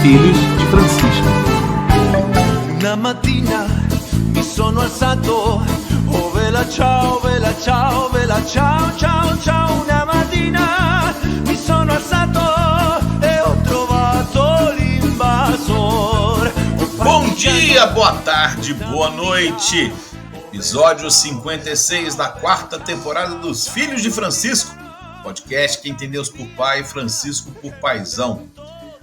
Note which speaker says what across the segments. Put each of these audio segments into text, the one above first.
Speaker 1: Filhos de Francisco.
Speaker 2: Una mattina mi sono alzato, oh vela ciao, vela ciao, vela ciao, ciao, ciao. Una mattina mi sono alzato e ho trovato l'invasor.
Speaker 3: Bom dia, boa tarde, boa noite. Episódio 56 da quarta temporada dos Filhos de Francisco. Podcast Quem tem Deus por pai, Francisco por paizão.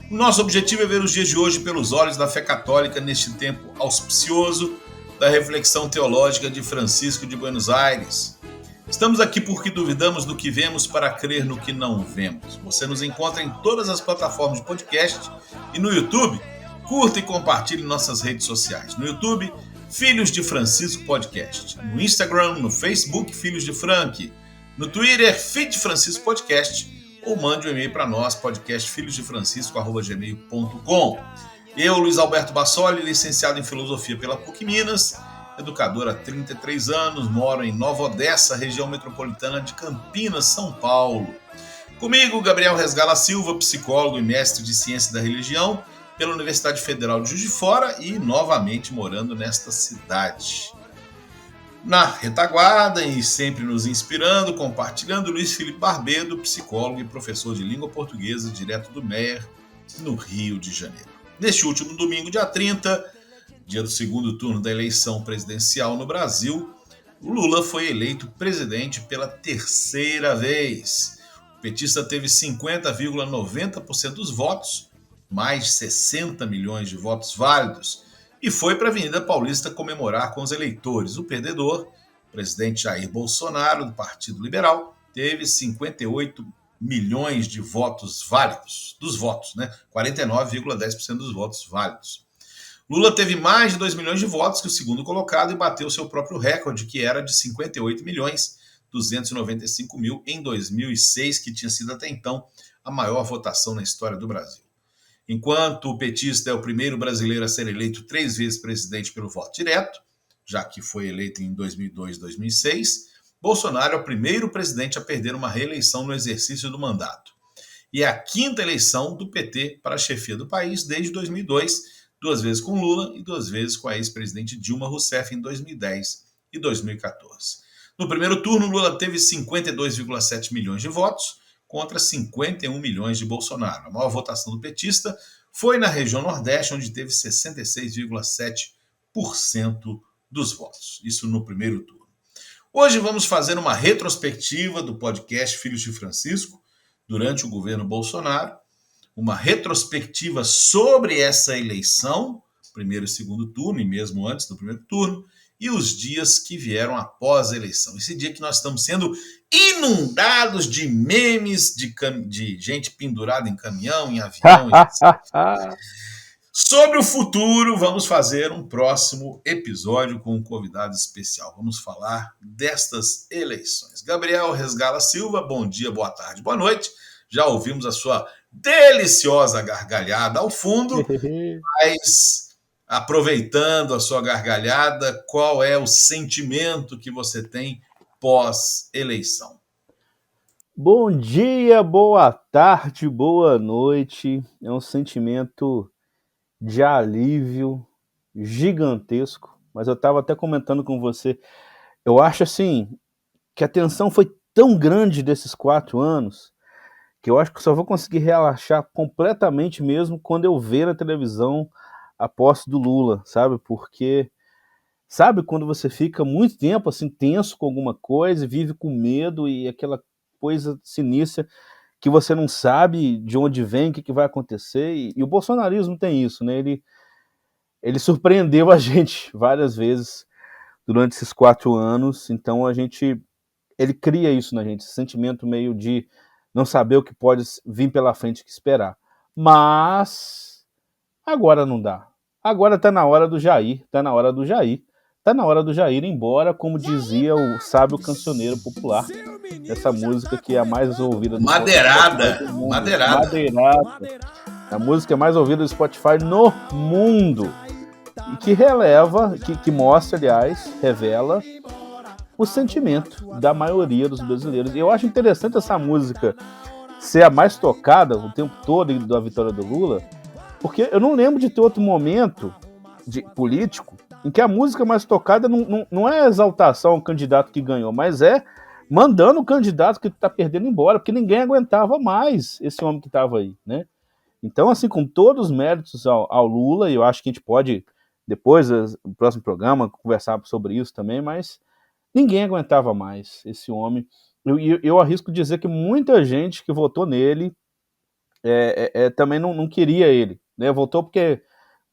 Speaker 3: O nosso objetivo é ver os dias de hoje pelos olhos da fé católica neste tempo auspicioso da reflexão teológica de Francisco de Buenos Aires. Estamos aqui porque duvidamos do que vemos para crer no que não vemos. Você nos encontra em todas as plataformas de podcast e no YouTube. Curta e compartilhe nossas redes sociais. No YouTube, Filhos de Francisco Podcast. No Instagram, no Facebook, Filhos de Frank. No Twitter, Fit Francisco Podcast. Ou mande um e-mail para nós, podcastfilhosdefrancisco@gmail.com. Eu, Luiz Alberto Bassoli, licenciado em Filosofia pela PUC Minas, educador há 33 anos, moro em Nova Odessa, região metropolitana de Campinas, São Paulo. Comigo, Gabriel Resgala Silva, psicólogo e mestre de Ciência da Religião pela Universidade Federal de Juiz de Fora e novamente morando nesta cidade. Na retaguarda e sempre nos inspirando, compartilhando, Luiz Felipe Barbedo, psicólogo e professor de língua portuguesa direto do MER, no Rio de Janeiro. Neste último domingo, dia 30, dia do segundo turno da eleição presidencial no Brasil, o Lula foi eleito presidente pela terceira vez. O petista teve 50,90% dos votos, mais de 60 milhões de votos válidos, e foi para a Avenida Paulista comemorar com os eleitores. O perdedor, o presidente Jair Bolsonaro, do Partido Liberal, teve 58 milhões de votos válidos, dos votos, 49,10% dos votos válidos. Lula teve mais de 2 milhões de votos que o segundo colocado e bateu seu próprio recorde, que era de 58.295.000 em 2006, que tinha sido até então a maior votação na história do Brasil. Enquanto o petista é o primeiro brasileiro a ser eleito 3 vezes presidente pelo voto direto, já que foi eleito em 2002 e 2006, Bolsonaro é o primeiro presidente a perder uma reeleição no exercício do mandato. E é a 5ª eleição do PT para a chefia do país desde 2002, 2 vezes com Lula e 2 vezes com a ex-presidente Dilma Rousseff em 2010 e 2014. No primeiro turno, Lula teve 52,7 milhões de votos, contra 51 milhões de Bolsonaro. A maior votação do petista foi na região Nordeste, onde teve 66,7% dos votos. Isso no primeiro turno. Hoje vamos fazer uma retrospectiva do podcast Filhos de Francisco, durante o governo Bolsonaro, uma retrospectiva sobre essa eleição, primeiro e segundo turno, e mesmo antes do primeiro turno, e os dias que vieram após a eleição. Esse dia que nós estamos sendo inundados de memes, de gente pendurada em caminhão, em avião, etc. Sobre o futuro, vamos fazer um próximo episódio com um convidado especial. Vamos falar destas eleições. Gabriel Resgala Silva, bom dia, boa tarde, boa noite. Já ouvimos a sua deliciosa gargalhada ao fundo, mas aproveitando a sua gargalhada, qual é o sentimento que você tem pós-eleição?
Speaker 4: Bom dia, boa tarde, boa noite. É um sentimento de alívio gigantesco, mas eu estava até comentando com você, eu acho assim, que a tensão foi tão grande desses 4 anos, que eu acho que só vou conseguir relaxar completamente mesmo quando eu ver na televisão a posse do Lula, sabe? Porque, sabe quando você fica muito tempo assim tenso com alguma coisa, vive com medo e aquela coisa sinistra que você não sabe de onde vem, o que vai acontecer, e o bolsonarismo tem isso, né? Ele surpreendeu a gente várias vezes durante esses 4 anos, então ele cria isso na gente, esse sentimento meio de não saber o que pode vir pela frente, que esperar. Mas agora não dá. Agora tá na hora do Jair, tá na hora do Jair ir embora, como dizia o sábio cancioneiro popular, essa música que é a mais ouvida do
Speaker 3: Madeirada.
Speaker 4: A música mais ouvida do Spotify no mundo. E que mostra, aliás, revela o sentimento da maioria dos brasileiros. E eu acho interessante essa música ser a mais tocada o tempo todo da vitória do Lula, Porque eu não lembro de ter outro momento político em que a música mais tocada não é a exaltação ao candidato que ganhou, mas é mandando o candidato que está perdendo embora, porque ninguém aguentava mais esse homem que estava aí, né? Então, assim, com todos os méritos ao Lula, e eu acho que a gente pode, depois, no próximo programa, conversar sobre isso também, mas ninguém aguentava mais esse homem. Eu arrisco dizer que muita gente que votou nele também não queria ele, né? Votou porque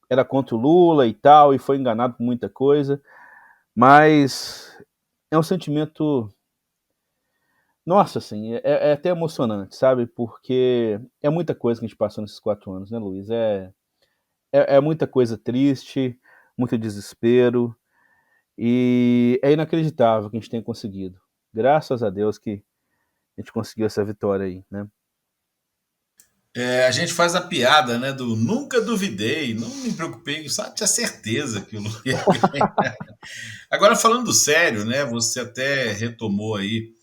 Speaker 4: era contra o Lula e tal, e foi enganado por muita coisa, mas é um sentimento, nossa, assim, é até emocionante, sabe? Porque é muita coisa que a gente passou nesses 4 anos, né, Luiz? É muita coisa triste, muito desespero, e é inacreditável que a gente tenha conseguido. Graças a Deus que a gente conseguiu essa vitória aí, né?
Speaker 3: A gente faz a piada, né, do nunca duvidei, não me preocupei, só tinha certeza que o Lula ia ganhar. Agora, falando sério, né, você até retomou aí,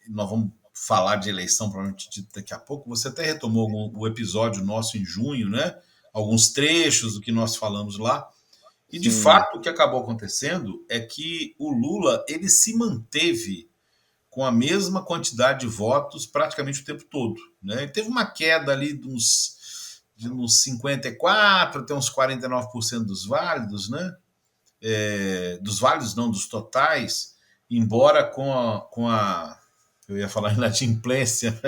Speaker 3: nós vamos falar de eleição provavelmente daqui a pouco, você até retomou o episódio nosso em junho, né, alguns trechos do que nós falamos lá, e de
Speaker 4: Sim,
Speaker 3: fato o que acabou acontecendo é que o Lula, ele se manteve com a mesma quantidade de votos praticamente o tempo todo. Né? Ele teve uma queda ali de uns 54% até uns 49% dos válidos, né? Dos válidos não, dos totais, embora eu ia falar inadimplência,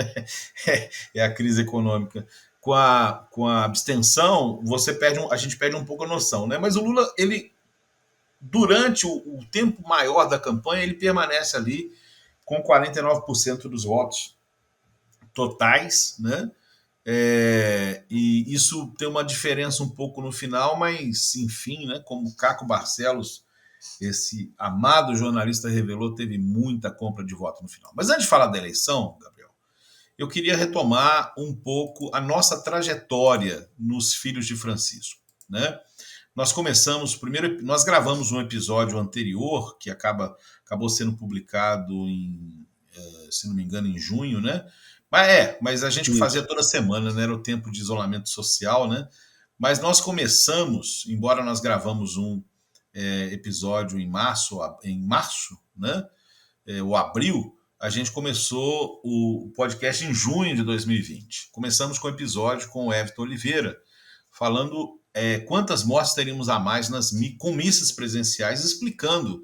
Speaker 3: é a crise econômica, com a abstenção, a gente perde um pouco a noção, né? Mas o Lula, ele durante o tempo maior da campanha, ele permanece ali com 49% dos votos totais, né? E isso tem uma diferença um pouco no final, mas enfim, né? Como Caco Barcelos, esse amado jornalista, revelou, teve muita compra de voto no final. Mas antes de falar da eleição, Gabriel, eu queria retomar um pouco a nossa trajetória nos Filhos de Francisco, né? Nós gravamos um episódio anterior que acabou sendo publicado se não me engano, em junho, né? Mas a gente fazia
Speaker 4: isso.
Speaker 3: toda semana, né? Era o tempo de isolamento social, né? Mas nós começamos, embora nós gravamos um episódio em março, né? Ou abril, a gente começou o podcast em junho de 2020. Começamos com o episódio com o Everton Oliveira, falando quantas mortes teríamos a mais com missas presenciais, explicando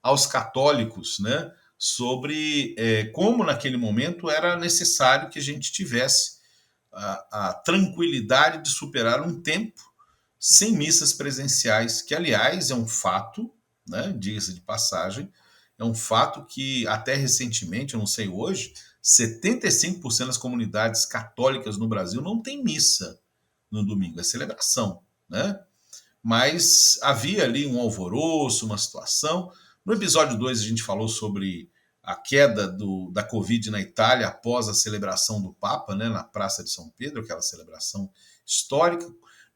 Speaker 3: aos católicos, né, sobre como naquele momento era necessário que a gente tivesse a tranquilidade de superar um tempo sem missas presenciais, que aliás é um fato, né, diga-se de passagem, é um fato que até recentemente, eu não sei hoje, 75% das comunidades católicas no Brasil não tem missa no domingo, é celebração, né? Mas havia ali um alvoroço, uma situação. No episódio 2 a gente falou sobre a queda da Covid na Itália após a celebração do Papa, né, na Praça de São Pedro, aquela celebração histórica.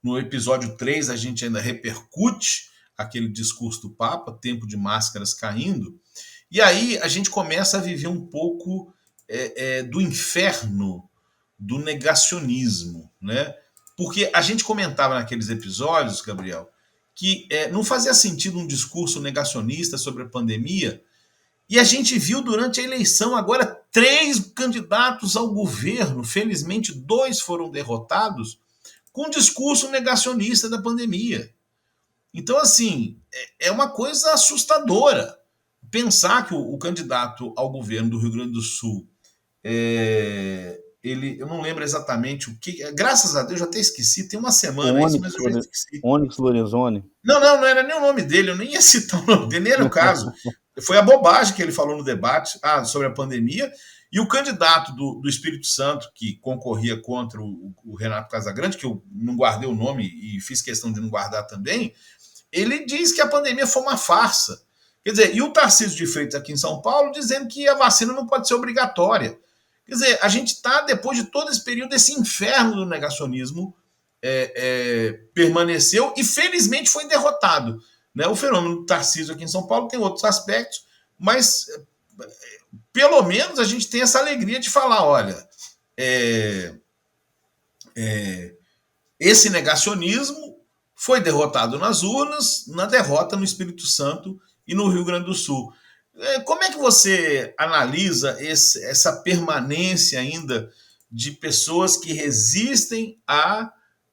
Speaker 3: No episódio 3 a gente ainda repercute aquele discurso do Papa, tempo de máscaras caindo. E aí a gente começa a viver um pouco do inferno do negacionismo, né? Porque a gente comentava naqueles episódios, Gabriel, que não fazia sentido um discurso negacionista sobre a pandemia, e a gente viu durante a eleição agora 3 candidatos ao governo, felizmente 2 foram derrotados, com discurso negacionista da pandemia. Então, assim, é uma coisa assustadora pensar que o candidato ao governo do Rio Grande do Sul eu não lembro exatamente o que. Graças a Deus, já até esqueci, tem uma semana isso, mas eu já esqueci.
Speaker 4: Onyx Lorenzoni.
Speaker 3: Não era nem o nome dele, eu nem ia citar o nome dele, nem era o caso. Foi a bobagem que ele falou no debate sobre a pandemia. E o candidato do Espírito Santo, que concorria contra o Renato Casagrande, que eu não guardei o nome e fiz questão de não guardar também, ele diz que a pandemia foi uma farsa. Quer dizer, e o Tarcísio de Freitas aqui em São Paulo dizendo que a vacina não pode ser obrigatória. Quer dizer, a gente está, depois de todo esse período, esse inferno do negacionismo permaneceu e felizmente foi derrotado. Né? O fenômeno do Tarcísio aqui em São Paulo tem outros aspectos, mas pelo menos a gente tem essa alegria de falar, olha, esse negacionismo foi derrotado nas urnas, na derrota no Espírito Santo e no Rio Grande do Sul. Como é que você analisa essa permanência ainda de pessoas que resistem a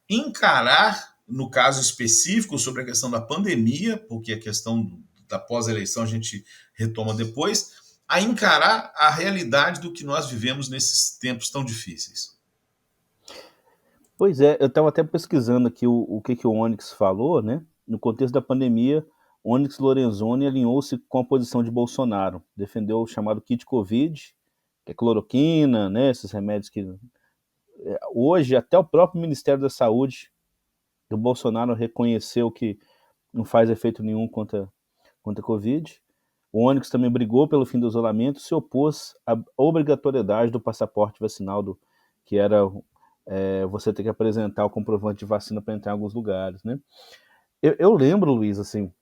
Speaker 3: encarar, no caso específico, sobre a questão da pandemia, porque a questão da pós-eleição a gente retoma depois, a encarar a realidade do que nós vivemos nesses tempos tão difíceis?
Speaker 4: Pois é, eu estava até pesquisando aqui o que o Onyx falou, né? No contexto da pandemia, Onyx Lorenzoni alinhou-se com a posição de Bolsonaro, defendeu o chamado kit Covid, que é cloroquina, né? Esses remédios que hoje até o próprio Ministério da Saúde do Bolsonaro reconheceu que não faz efeito nenhum contra a Covid. O Onyx também brigou pelo fim do isolamento, se opôs à obrigatoriedade do passaporte vacinal, que era você ter que apresentar o comprovante de vacina para entrar em alguns lugares, né? Eu lembro, Luiz, assim,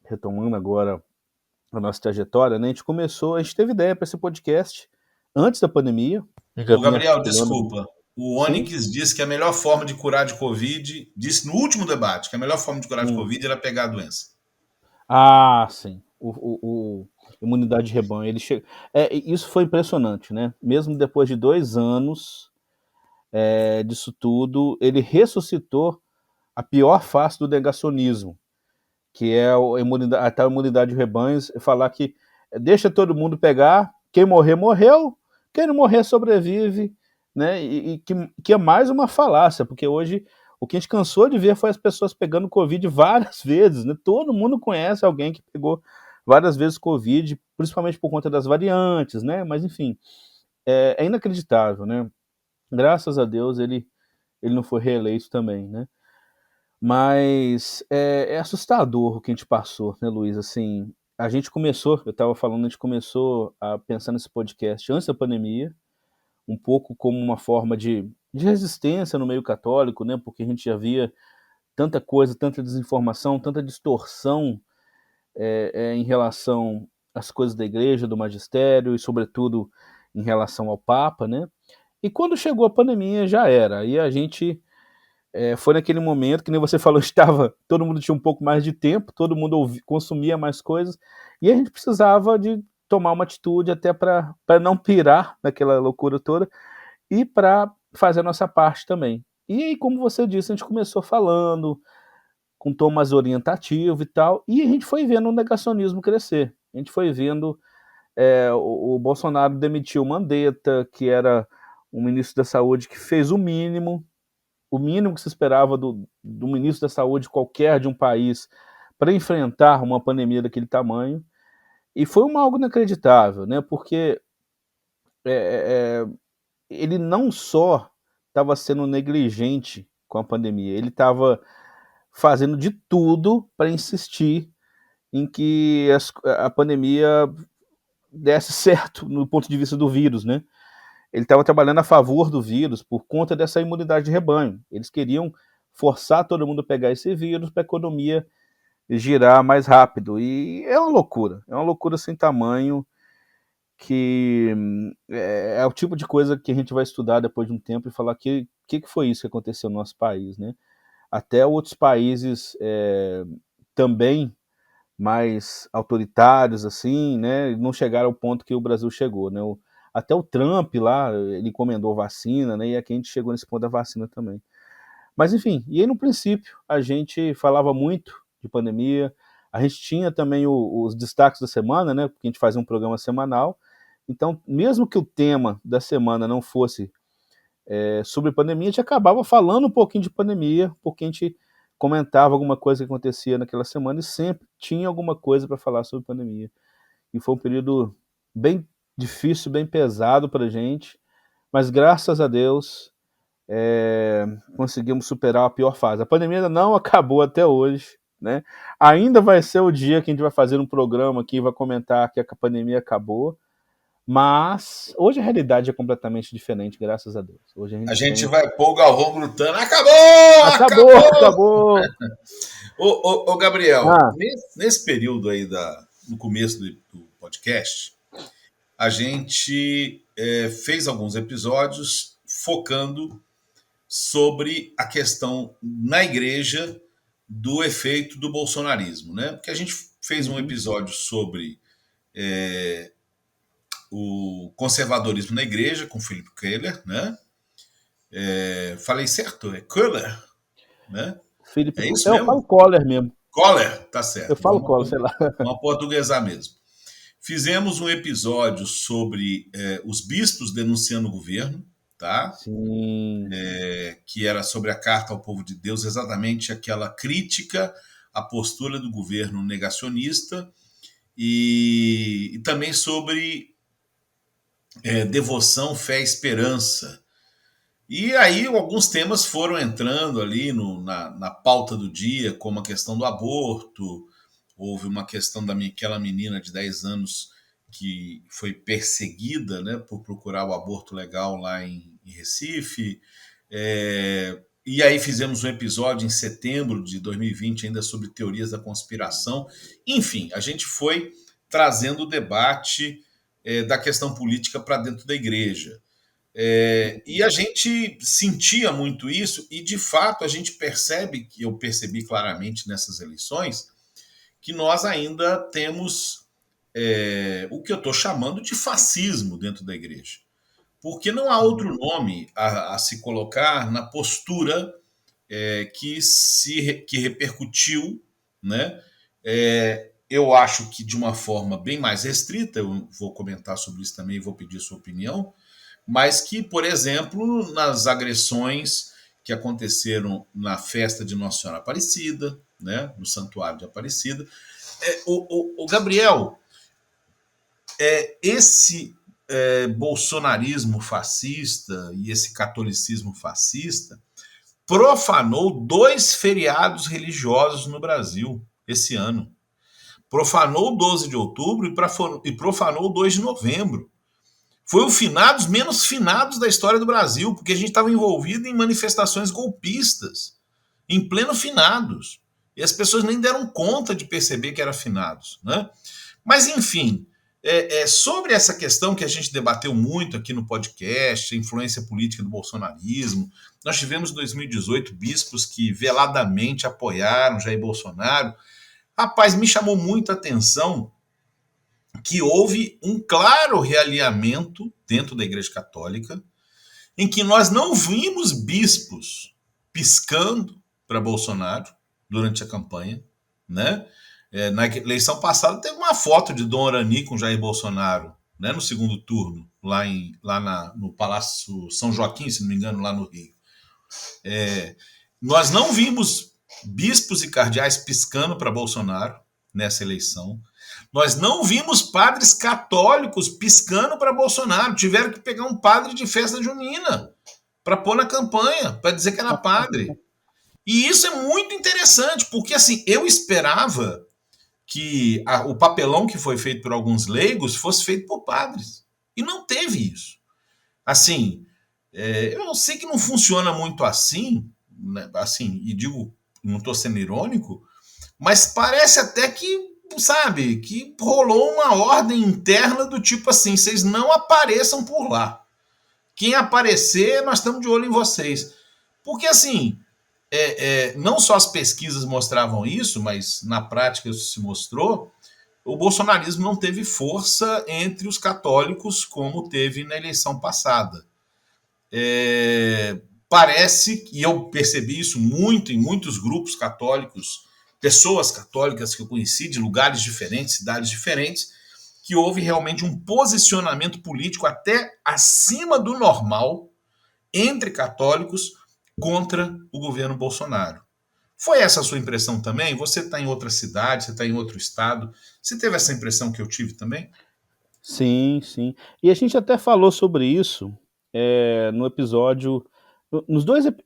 Speaker 4: retomando agora a nossa trajetória, né? A gente teve ideia para esse podcast antes da pandemia. Já
Speaker 3: Ô,
Speaker 4: vinha
Speaker 3: Gabriel,
Speaker 4: articulando.
Speaker 3: desculpa. O
Speaker 4: Sim.
Speaker 3: Onyx disse que a melhor forma de curar de Covid, disse no último debate, que a melhor forma de curar de Covid era pegar a doença.
Speaker 4: Ah, sim. O imunidade de rebanho. Isso foi impressionante, né? Mesmo depois de 2 anos disso tudo, ele ressuscitou a pior face do negacionismo, que é a tal imunidade de rebanhos, falar que deixa todo mundo pegar, quem morrer, morreu, quem não morrer, sobrevive, né? E que é mais uma falácia, porque hoje o que a gente cansou de ver foi as pessoas pegando Covid várias vezes, né? Todo mundo conhece alguém que pegou várias vezes Covid, principalmente por conta das variantes, né? Mas, enfim, é inacreditável, né? Graças a Deus ele não foi reeleito também, né? Mas é assustador o que a gente passou, né, Luiz? Assim, a gente começou, eu estava falando, a gente começou a pensar nesse podcast antes da pandemia, um pouco como uma forma de resistência no meio católico, né? Porque a gente já via tanta coisa, tanta desinformação, tanta distorção em relação às coisas da igreja, do magistério e, sobretudo, em relação ao Papa, né? E quando chegou a pandemia já era. Aí a gente foi naquele momento que nem você falou, todo mundo tinha um pouco mais de tempo, todo mundo consumia mais coisas, e a gente precisava de tomar uma atitude até para não pirar naquela loucura toda e para fazer a nossa parte também. E aí, como você disse, a gente começou falando com tom mais orientativo e tal, e a gente foi vendo o negacionismo crescer. A gente foi vendo o Bolsonaro demitiu o Mandetta, que era um ministro da Saúde que fez o mínimo que se esperava do ministro da Saúde qualquer de um país para enfrentar uma pandemia daquele tamanho. E foi algo inacreditável, né? Porque ele não só estava sendo negligente com a pandemia, ele estava fazendo de tudo para insistir em que a pandemia desse certo no ponto de vista do vírus, né? Ele estava trabalhando a favor do vírus por conta dessa imunidade de rebanho. Eles queriam forçar todo mundo a pegar esse vírus para a economia girar mais rápido. E é uma loucura sem tamanho, que é o tipo de coisa que a gente vai estudar depois de um tempo e falar que foi isso que aconteceu no nosso país, né? Até outros países também mais autoritários, assim, né, não chegaram ao ponto que o Brasil chegou, né? Até o Trump lá, ele encomendou vacina, né? E aqui a gente chegou nesse ponto da vacina também. Mas enfim, e aí no princípio a gente falava muito de pandemia, a gente tinha também os destaques da semana, né? Porque a gente fazia um programa semanal. Então, mesmo que o tema da semana não fosse sobre pandemia, a gente acabava falando um pouquinho de pandemia, porque a gente comentava alguma coisa que acontecia naquela semana e sempre tinha alguma coisa para falar sobre pandemia. E foi um período bem difícil, bem pesado para a gente, mas graças a Deus conseguimos superar a pior fase. A pandemia ainda não acabou até hoje, né? Ainda vai ser o dia que a gente vai fazer um programa aqui e vai comentar que a pandemia acabou, mas hoje a realidade é completamente diferente, graças a Deus. Hoje a
Speaker 3: A
Speaker 4: gente
Speaker 3: gente
Speaker 4: tem...
Speaker 3: vai pôr o Galvão gritando: acabou!
Speaker 4: Acabou,
Speaker 3: Acabou!
Speaker 4: acabou!
Speaker 3: Ô, Gabriel,
Speaker 4: Ah,
Speaker 3: nesse período aí, no começo do podcast, a gente fez alguns episódios focando sobre a questão na igreja do efeito do bolsonarismo, né? Porque a gente fez um episódio sobre o conservadorismo na igreja com Philip Keller, né? Falei certo? É Keller, né?
Speaker 4: Felipe,
Speaker 3: É isso
Speaker 4: eu falo
Speaker 3: mesmo?
Speaker 4: Collor mesmo.
Speaker 3: Coller, tá
Speaker 4: Eu
Speaker 3: certo.
Speaker 4: falo Collor, sei lá.
Speaker 3: Vamos portuguesar mesmo. Fizemos um episódio sobre os bispos denunciando o governo, tá?
Speaker 4: Sim, sim.
Speaker 3: Que era sobre a Carta ao Povo de Deus, exatamente aquela crítica à postura do governo negacionista e também sobre devoção, fé e esperança. E aí alguns temas foram entrando ali na pauta do dia, como a questão do aborto. Houve uma questão daquela menina de 10 anos que foi perseguida, né, por procurar o aborto legal lá em Recife. E aí fizemos um episódio em setembro de 2020 ainda sobre teorias da conspiração. Enfim, a gente foi trazendo o debate da questão política para dentro da igreja. E a gente sentia muito isso, e de fato a gente percebe, que eu percebi claramente nessas eleições, que nós ainda temos o que eu estou chamando de fascismo dentro da igreja. Porque não há outro nome a se colocar na postura que repercutiu, né? Eu acho que de uma forma bem mais restrita, eu vou comentar sobre isso também e vou pedir sua opinião, mas que, por exemplo, nas agressões que aconteceram na festa de Nossa Senhora Aparecida, né, no Santuário de Aparecida. O Gabriel, esse bolsonarismo fascista e esse catolicismo fascista profanou 2 feriados religiosos no Brasil esse ano. Profanou o 12 de outubro e profanou o 2 de novembro. Foi o finados menos finados da história do Brasil, porque a gente estava envolvido em manifestações golpistas, em pleno finados. E as pessoas nem deram conta de perceber que eram finados, né? Mas, enfim, sobre essa questão que a gente debateu muito aqui no podcast, a influência política do bolsonarismo, nós tivemos em 2018 bispos que veladamente apoiaram Jair Bolsonaro. Rapaz, me chamou muito a atenção que houve um claro realinhamento dentro da Igreja Católica, em que nós não vimos bispos piscando para Bolsonaro durante a campanha, né? Na eleição passada teve uma foto de Dom Orani com Jair Bolsonaro, né, no segundo turno, no Palácio São Joaquim, se não me engano, lá no Rio. Nós não vimos bispos e cardeais piscando para Bolsonaro nessa eleição. Nós não vimos padres católicos piscando para Bolsonaro. Tiveram que pegar um padre de festa junina para pôr na campanha, para dizer que era padre. E isso é muito interessante, porque assim, eu esperava que o papelão que foi feito por alguns leigos fosse feito por padres. E não teve isso. Assim, eu sei que não funciona muito assim, né, assim, e digo, não estou sendo irônico, mas parece até que, sabe, que rolou uma ordem interna do tipo assim, vocês não apareçam por lá. Quem aparecer, nós estamos de olho em vocês. Porque assim, não só as pesquisas mostravam isso, mas na prática isso se mostrou, o bolsonarismo não teve força entre os católicos como teve na eleição passada. Parece, e eu percebi isso muito em muitos grupos católicos, pessoas católicas que eu conheci de lugares diferentes, cidades diferentes, que houve realmente um posicionamento político até acima do normal entre católicos contra o governo Bolsonaro. Foi essa a sua impressão também? Você está em outra cidade, você está em outro estado. Você teve essa impressão que eu tive também?
Speaker 4: Sim, sim. E a gente até falou sobre isso no episódio.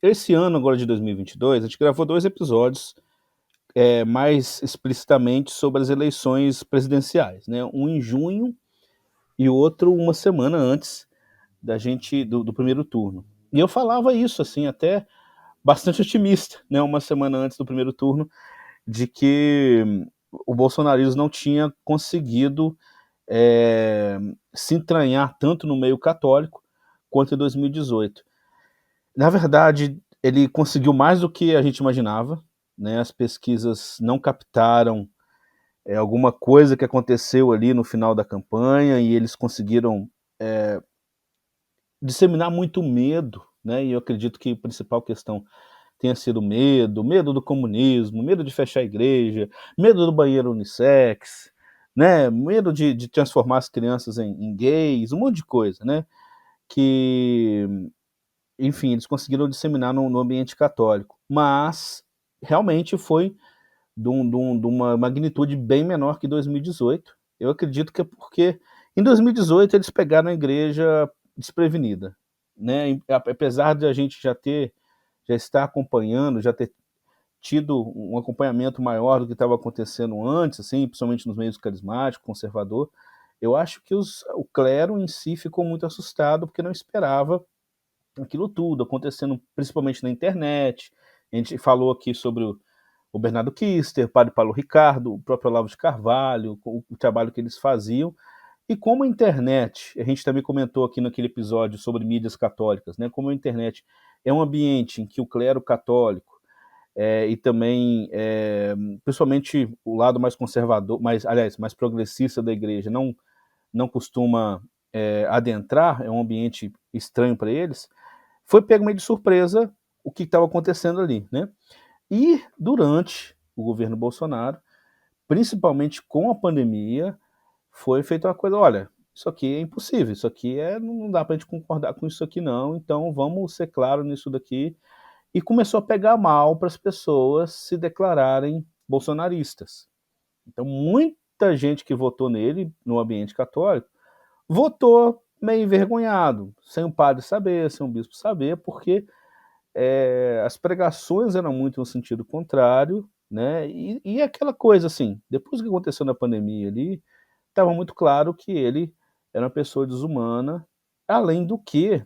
Speaker 4: Esse ano agora de 2022, a gente gravou 2 episódios mais explicitamente sobre as eleições presidenciais, né? Um em junho e o outro uma semana antes do primeiro turno. E eu falava isso, assim, até bastante otimista, né? Uma semana antes do primeiro turno, de que o bolsonarismo não tinha conseguido se entranhar tanto no meio católico quanto em 2018. Na verdade, ele conseguiu mais do que a gente imaginava, né? As pesquisas não captaram alguma coisa que aconteceu ali no final da campanha e eles conseguiram disseminar muito medo, né? E eu acredito que a principal questão tenha sido medo do comunismo, medo de fechar a igreja, medo do banheiro unissex, né? Medo de transformar as crianças em gays, um monte de coisa, né? Que, enfim, eles conseguiram disseminar no ambiente católico, mas realmente foi de uma magnitude bem menor que 2018. Eu acredito que é porque em 2018 eles pegaram a igreja desprevenida, né? Apesar de a gente já estar acompanhando, já ter tido um acompanhamento maior do que estava acontecendo antes, assim, principalmente nos meios carismáticos, conservador, eu acho que o clero em si ficou muito assustado porque não esperava aquilo tudo acontecendo, principalmente na internet. A gente falou aqui sobre o Bernardo Kister, o padre Paulo Ricardo, o próprio Olavo de Carvalho, o trabalho que eles faziam. E como a internet, a gente também comentou aqui naquele episódio sobre mídias católicas, né? Como a internet é um ambiente em que o clero católico e também, principalmente o lado mais conservador, mais progressista da igreja, não costuma adentrar, é um ambiente estranho para eles, foi pego meio de surpresa o que estava acontecendo ali, né? E durante o governo Bolsonaro, principalmente com a pandemia, foi feita uma coisa, olha, isso aqui é impossível, isso aqui não dá para a gente concordar com isso aqui não, então vamos ser claros nisso daqui. E começou a pegar mal para as pessoas se declararem bolsonaristas. Então muita gente que votou nele no ambiente católico votou meio envergonhado, sem o padre saber, sem o bispo saber, porque as pregações eram muito no sentido contrário, né? E aquela coisa assim, depois que aconteceu na pandemia ali, estava muito claro que ele era uma pessoa desumana, além do que,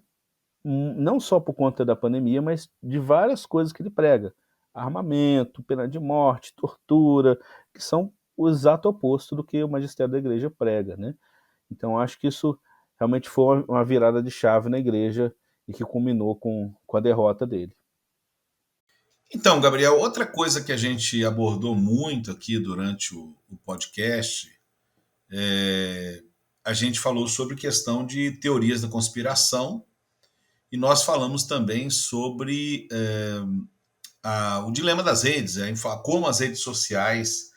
Speaker 4: não só por conta da pandemia, mas de várias coisas que ele prega. Armamento, pena de morte, tortura, que são o exato oposto do que o magistério da igreja prega, né? Então acho que isso realmente foi uma virada de chave na igreja e que culminou com a derrota dele.
Speaker 3: Então, Gabriel, outra coisa que a gente abordou muito aqui durante o podcast, a gente falou sobre questão de teorias da conspiração e nós falamos também sobre o dilema das redes, como as redes sociais,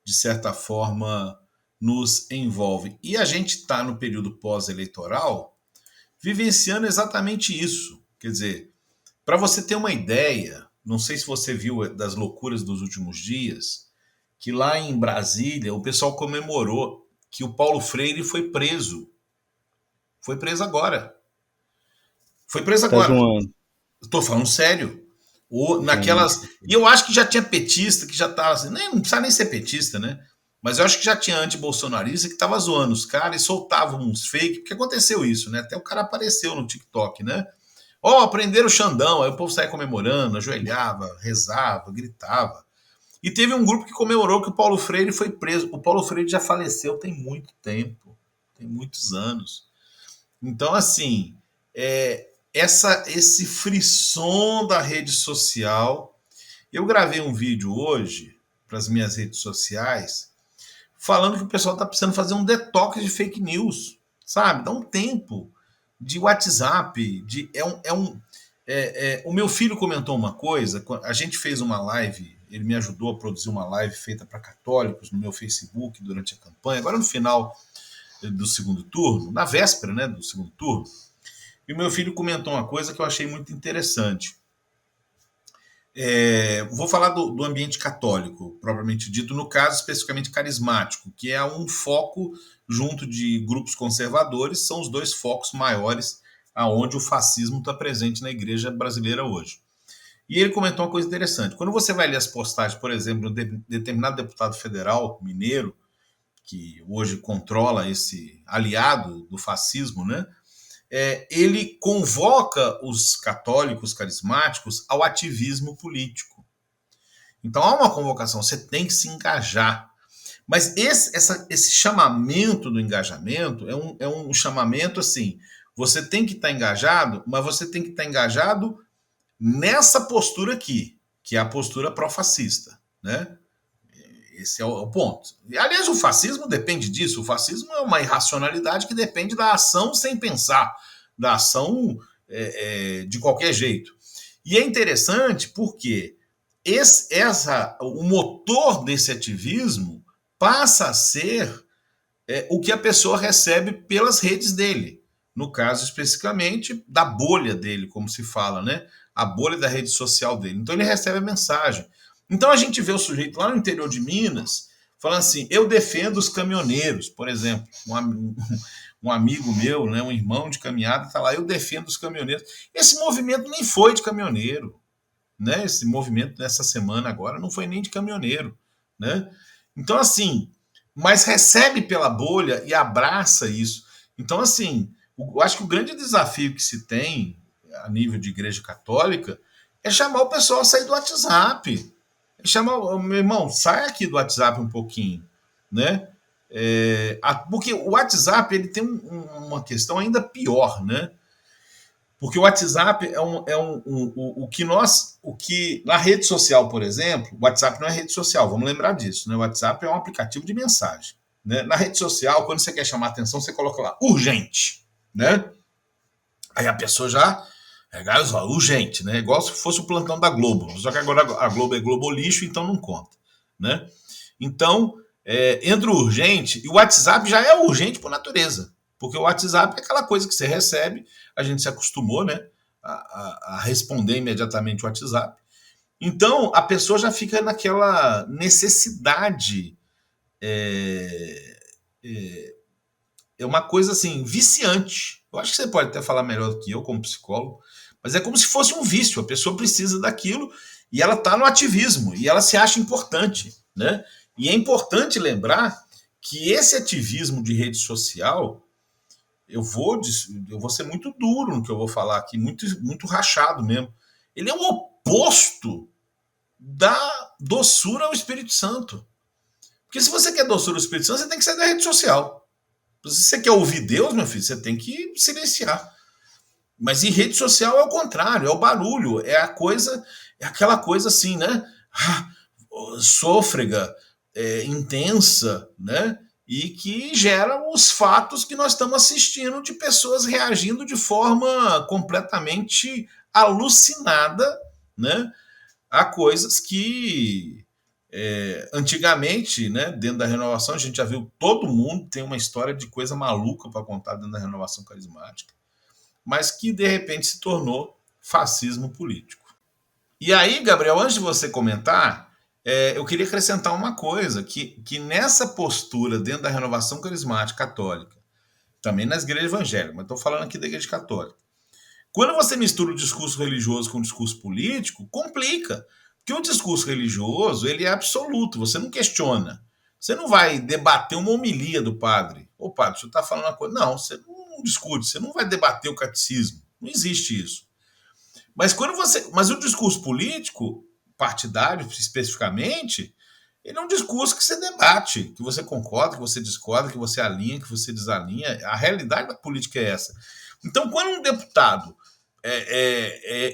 Speaker 3: de certa forma, nos envolvem. E a gente está no período pós-eleitoral vivenciando exatamente isso. Quer dizer, para você ter uma ideia, não sei se você viu das loucuras dos últimos dias, que lá em Brasília o pessoal comemorou que o Paulo Freire foi preso. Foi preso agora. Foi preso
Speaker 4: Tá
Speaker 3: agora.
Speaker 4: zoando.
Speaker 3: Estou falando sério. Naquelas. E eu acho que já tinha petista que já estava assim, não precisa nem ser petista, né? Mas eu acho que já tinha anti-bolsonarista que estava zoando os caras e soltavam uns fake, porque aconteceu isso, né? Até o cara apareceu no TikTok, né? Prenderam o Xandão, aí o povo saia comemorando, ajoelhava, rezava, gritava. E teve um grupo que comemorou que o Paulo Freire foi preso. O Paulo Freire já faleceu tem muito tempo, tem muitos anos. Então, assim, esse frisson da rede social. Eu gravei um vídeo hoje para as minhas redes sociais falando que o pessoal está precisando fazer um detox de fake news, sabe? Dá um tempo de WhatsApp, o meu filho comentou uma coisa, a gente fez uma live, ele me ajudou a produzir uma live feita para católicos no meu Facebook durante a campanha, agora no final do segundo turno, na véspera, né, do segundo turno, e o meu filho comentou uma coisa que eu achei muito interessante. Vou falar do ambiente católico, propriamente dito, no caso especificamente carismático, que é um foco junto de grupos conservadores, são os dois focos maiores aonde o fascismo está presente na igreja brasileira hoje. E ele comentou uma coisa interessante. Quando você vai ler as postagens, por exemplo, de determinado deputado federal mineiro, que hoje controla esse aliado do fascismo, né? Ele convoca os católicos carismáticos ao ativismo político. Então há uma convocação, você tem que se engajar. Mas esse chamamento do engajamento é um chamamento assim, você tem que estar engajado, mas você tem que estar engajado nessa postura aqui, que é a postura pró-fascista, né? Esse é o ponto. E, aliás, o fascismo depende disso. O fascismo é uma irracionalidade que depende da ação sem pensar, da ação de qualquer jeito. E é interessante porque o motor desse ativismo passa a ser o que a pessoa recebe pelas redes dele. No caso, especificamente, da bolha dele, como se fala, né? A bolha da rede social dele. Então, ele recebe a mensagem. Então, a gente vê o sujeito lá no interior de Minas falando assim: eu defendo os caminhoneiros, por exemplo. Um amigo meu, né, um irmão de caminhada, está lá: eu defendo os caminhoneiros. Esse movimento nem foi de caminhoneiro. Né? Esse movimento dessa semana agora não foi nem de caminhoneiro. Né? Então, assim, mas recebe pela bolha e abraça isso. Então, assim, eu acho que o grande desafio que se tem a nível de igreja católica é chamar o pessoal a sair do WhatsApp. É chamar, meu irmão, sai aqui do WhatsApp um pouquinho, né? Porque o WhatsApp ele tem uma questão ainda pior, né? Porque o WhatsApp o que na rede social, por exemplo, o WhatsApp não é rede social, vamos lembrar disso, né? O WhatsApp é um aplicativo de mensagem, né? Na rede social, quando você quer chamar atenção, você coloca lá urgente, né? Aí a pessoa já urgente, né? Igual se fosse o plantão da Globo, só que agora a Globo é Globo lixo, então não conta, né? Então, entra o urgente, e o WhatsApp já é urgente por natureza. Porque o WhatsApp é aquela coisa que você recebe, a gente se acostumou, né, a responder imediatamente o WhatsApp. Então, a pessoa já fica naquela necessidade. É uma coisa assim, viciante. Eu acho que você pode até falar melhor do que eu, como psicólogo, mas é como se fosse um vício. A pessoa precisa daquilo e ela está no ativismo e ela se acha importante, né? E é importante lembrar que esse ativismo de rede social, eu vou ser muito duro no que eu vou falar aqui, muito, muito rachado mesmo. Ele é o oposto da doçura ao Espírito Santo. Porque se você quer doçura ao Espírito Santo, você tem que sair da rede social. Se você quer ouvir Deus, meu filho, você tem que silenciar. Mas em rede social é o contrário, é o barulho, é a coisa, é aquela coisa assim, né? Sôfrega, intensa, né? E que gera os fatos que nós estamos assistindo de pessoas reagindo de forma completamente alucinada, né? A coisas que antigamente, né, dentro da renovação, a gente já viu todo mundo tem uma história de coisa maluca para contar dentro da renovação carismática, mas que de repente se tornou fascismo político. E aí, Gabriel, antes de você comentar, eu queria acrescentar uma coisa, que nessa postura dentro da renovação carismática católica, também nas igrejas evangélicas, mas estou falando aqui da igreja católica, quando você mistura o discurso religioso com o discurso político, complica. Porque o discurso religioso ele é absoluto, você não questiona. Você não vai debater uma homilia do padre. Ô padre, o senhor está falando uma coisa. Não, você não discute, você não vai debater o catecismo. Não existe isso. Mas o discurso político, partidário especificamente, ele é um discurso que você debate, que você concorda, que você discorda, que você alinha, que você desalinha. A realidade da política é essa. Então, quando um deputado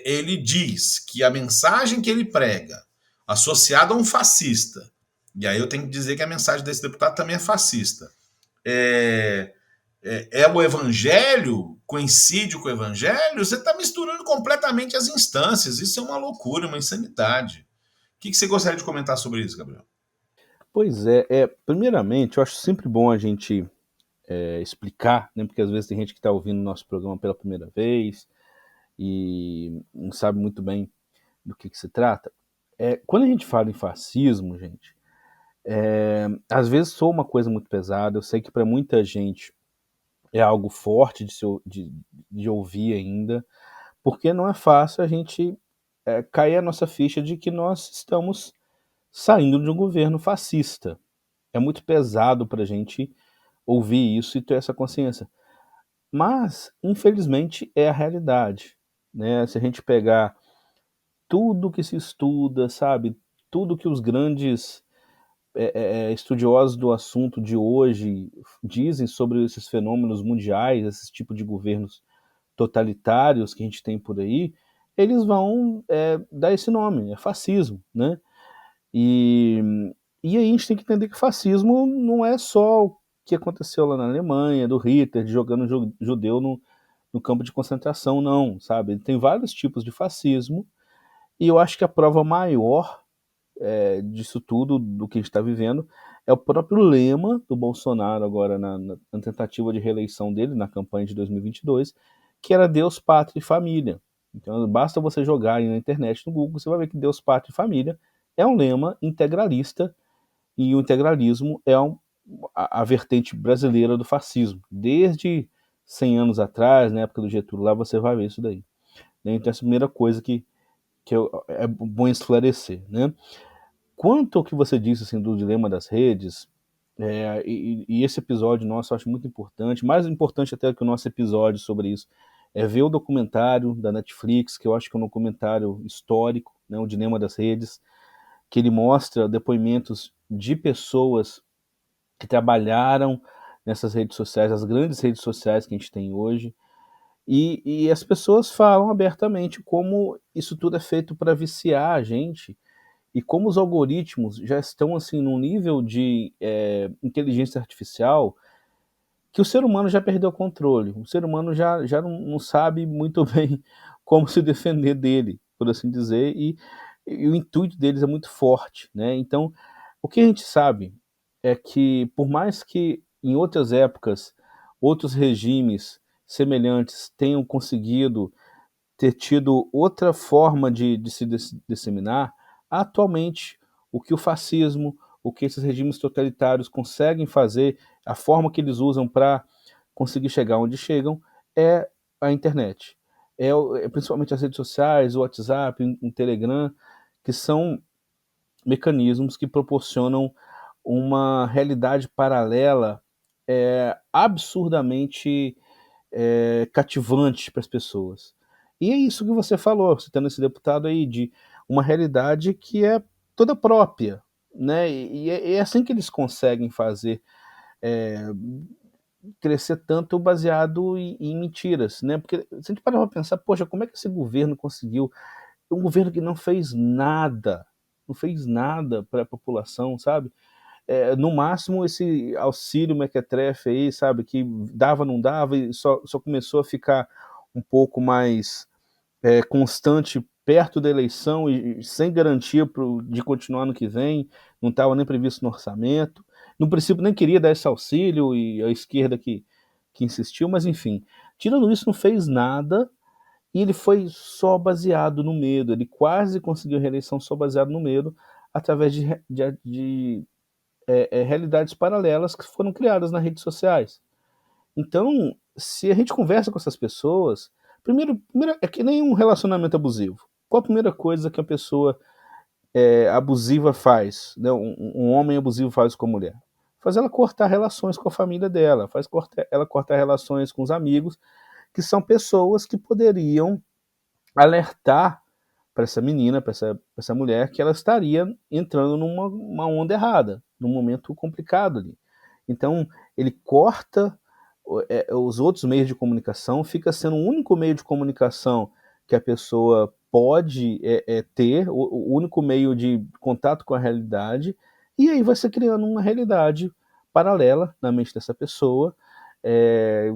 Speaker 3: ele diz que a mensagem que ele prega, associada a um fascista, e aí eu tenho que dizer que a mensagem desse deputado também é fascista, é o evangelho, coincide com o evangelho, você está misturando completamente as instâncias. Isso é uma loucura, uma insanidade. O que você gostaria de comentar sobre isso, Gabriel?
Speaker 4: Pois primeiramente, eu acho sempre bom a gente explicar, né, porque às vezes tem gente que está ouvindo nosso programa pela primeira vez e não sabe muito bem do que se trata. Quando a gente fala em fascismo, gente, às vezes soa uma coisa muito pesada. Eu sei que para muita gente é algo forte de ouvir ainda, porque não é fácil a gente cair a nossa ficha de que nós estamos saindo de um governo fascista. É muito pesado para a gente ouvir isso e ter essa consciência. Mas, infelizmente, é a realidade. Né? Se a gente pegar tudo que se estuda, sabe, tudo que os grandes estudiosos do assunto de hoje dizem sobre esses fenômenos mundiais, esse tipo de governos totalitários que a gente tem por aí, eles vão dar esse nome, é fascismo, né? E, e aí a gente tem que entender que fascismo não é só o que aconteceu lá na Alemanha, do Hitler, de jogando judeu no campo de concentração, não, sabe? Tem vários tipos de fascismo, e eu acho que a prova maior disso tudo, do que a gente está vivendo, é o próprio lema do Bolsonaro agora na tentativa de reeleição dele, na campanha de 2022, que era Deus, Pátria e Família. Então basta você jogar aí na internet, no Google, você vai ver que Deus, Pátria e Família é um lema integralista, e o integralismo é a vertente brasileira do fascismo. Desde 100 anos atrás, na época do Getúlio, lá você vai ver isso daí. Então essa é a primeira coisa que é bom esclarecer, né? Quanto ao que você disse assim, do dilema das redes, e esse episódio nosso eu acho muito importante, mais importante até que o nosso episódio sobre isso, é ver o documentário da Netflix, que eu acho que é um documentário histórico, né, o Dilema das Redes, que ele mostra depoimentos de pessoas que trabalharam nessas redes sociais, as grandes redes sociais que a gente tem hoje, e as pessoas falam abertamente como isso tudo é feito para viciar a gente, e como os algoritmos já estão assim num nível de inteligência artificial que o ser humano já perdeu o controle. O ser humano já não sabe muito bem como se defender dele, por assim dizer, e o intuito deles é muito forte, né? Então, o que a gente sabe é que, por mais que em outras épocas, outros regimes semelhantes tenham conseguido ter tido outra forma de se disseminar, atualmente o que o fascismo, o que esses regimes totalitários conseguem fazer, a forma que eles usam para conseguir chegar onde chegam, é a internet. Principalmente as redes sociais, o WhatsApp, o Telegram, que são mecanismos que proporcionam uma realidade paralela absurdamente cativante para as pessoas. E é isso que você falou, citando esse deputado aí, de uma realidade que é toda própria, né? E é assim que eles conseguem fazer crescer tanto baseado em mentiras, né? Porque se a gente parar para pensar, poxa, como é que esse governo conseguiu? Um governo que não fez nada para a população, sabe? No máximo esse auxílio mequetrefe aí, sabe, que dava, não dava, e só começou a ficar um pouco mais constante perto da eleição e sem garantia de continuar no que vem, não estava nem previsto no orçamento. No princípio nem queria dar esse auxílio e a esquerda que insistiu, mas enfim, tirando isso, não fez nada e ele foi só baseado no medo. Ele quase conseguiu a reeleição só baseado no medo, através de realidades paralelas que foram criadas nas redes sociais. Então, se a gente conversa com essas pessoas, primeiro é que nem um relacionamento abusivo. Qual a primeira coisa que a pessoa abusiva faz, né? Um homem abusivo faz com a mulher? Faz ela cortar relações com a família dela, faz ela cortar relações com os amigos, que são pessoas que poderiam alertar para essa menina, para essa mulher, que ela estaria entrando numa onda errada, num momento complicado ali. Então, ele corta os outros meios de comunicação, fica sendo o único meio de comunicação que a pessoa pode ter, o único meio de contato com a realidade, e aí vai se criando uma realidade paralela na mente dessa pessoa,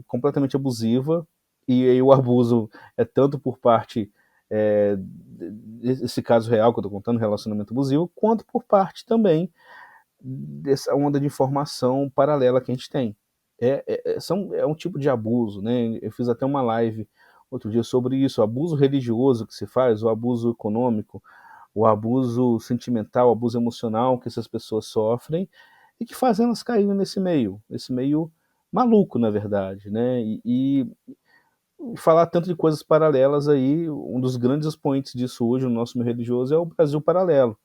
Speaker 4: completamente abusiva, e aí o abuso é tanto por parte desse caso real que eu estou contando, relacionamento abusivo, quanto por parte também dessa onda de informação paralela que a gente tem. É um tipo de abuso, né? Eu fiz até uma live outro dia sobre isso, o abuso religioso que se faz, o abuso econômico, o abuso sentimental, o abuso emocional que essas pessoas sofrem e que fazem elas caírem nesse meio maluco, na verdade, né? E falar tanto de coisas paralelas aí, um dos grandes expoentes disso hoje no nosso meio religioso é o Brasil Paralelo,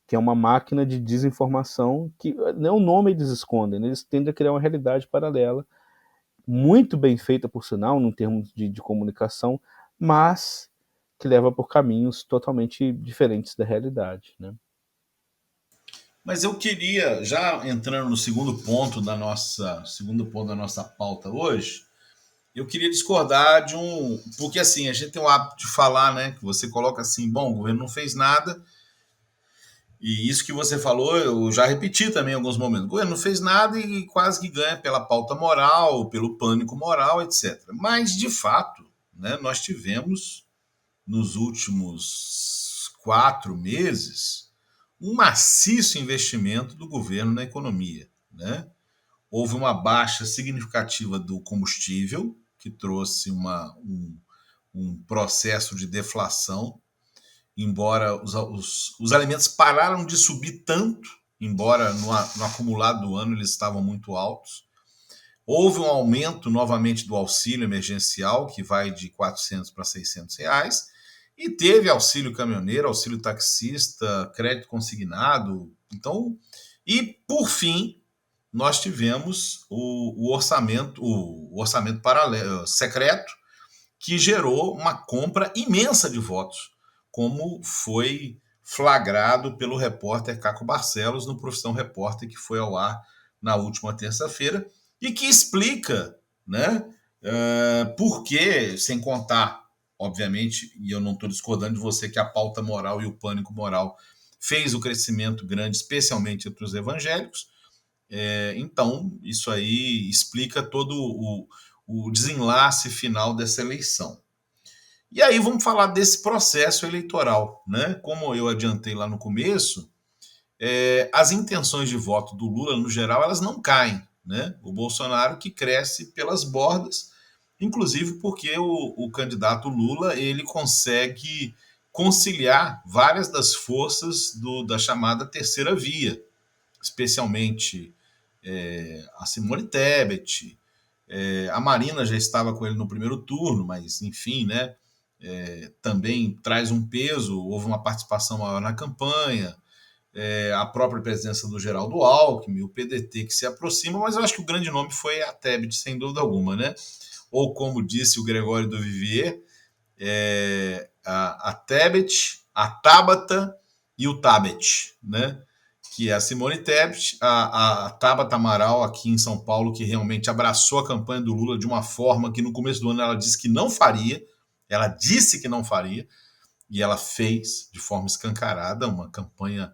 Speaker 4: que é uma máquina de desinformação que nem o nome eles escondem, né? Eles tendem a criar uma realidade paralela, muito bem feita por sinal, em termos de comunicação, mas que leva por caminhos totalmente diferentes da realidade, né?
Speaker 3: Mas eu queria, já entrando no segundo ponto da nossa pauta hoje, Eu queria discordar de um. Porque assim, a gente tem o hábito de falar, né? Que você coloca assim, bom, o governo não fez nada. E isso que você falou, eu já repeti também em alguns momentos. O governo não fez nada e quase que ganha pela pauta moral, pelo pânico moral, etc. Mas, de fato, né, nós tivemos, nos últimos 4 meses, um maciço investimento do governo na economia. Né? Houve uma baixa significativa do combustível, que trouxe um processo de deflação, embora os alimentos pararam de subir tanto, embora no acumulado do ano eles estavam muito altos. Houve um aumento novamente do auxílio emergencial, que vai de R$ 400 para R$ 600, e teve auxílio caminhoneiro, auxílio taxista, crédito consignado. Então, e por fim, nós tivemos o orçamento paralelo, secreto, que gerou uma compra imensa de votos, como foi flagrado pelo repórter Caco Barcelos no Profissão Repórter, que foi ao ar na última terça-feira, e que explica, né, por que, sem contar, obviamente, e eu não estou discordando de você, que a pauta moral e o pânico moral fez o crescimento grande, especialmente entre os evangélicos. Então, isso aí explica todo o desenlace final dessa eleição. E aí vamos falar desse processo eleitoral. Né? Como eu adiantei lá no começo, as intenções de voto do Lula, no geral, elas não caem. Né? O Bolsonaro que cresce pelas bordas, inclusive porque o candidato Lula ele consegue conciliar várias das forças da chamada terceira via, especialmente a Simone Tebet, a Marina já estava com ele no primeiro turno, mas enfim, né? Também traz um peso, houve uma participação maior na campanha, a própria presença do Geraldo Alckmin, o PDT que se aproxima, mas eu acho que o grande nome foi a Tebet, sem dúvida alguma, né? Ou como disse o Gregório do Vivier, a Tebet, a Tabata e o Tabet, né? Que é a Simone Tebet, a Tabata Amaral aqui em São Paulo, que realmente abraçou a campanha do Lula de uma forma que no começo do ano ela disse que não faria, ela disse que não faria, e ela fez de forma escancarada uma campanha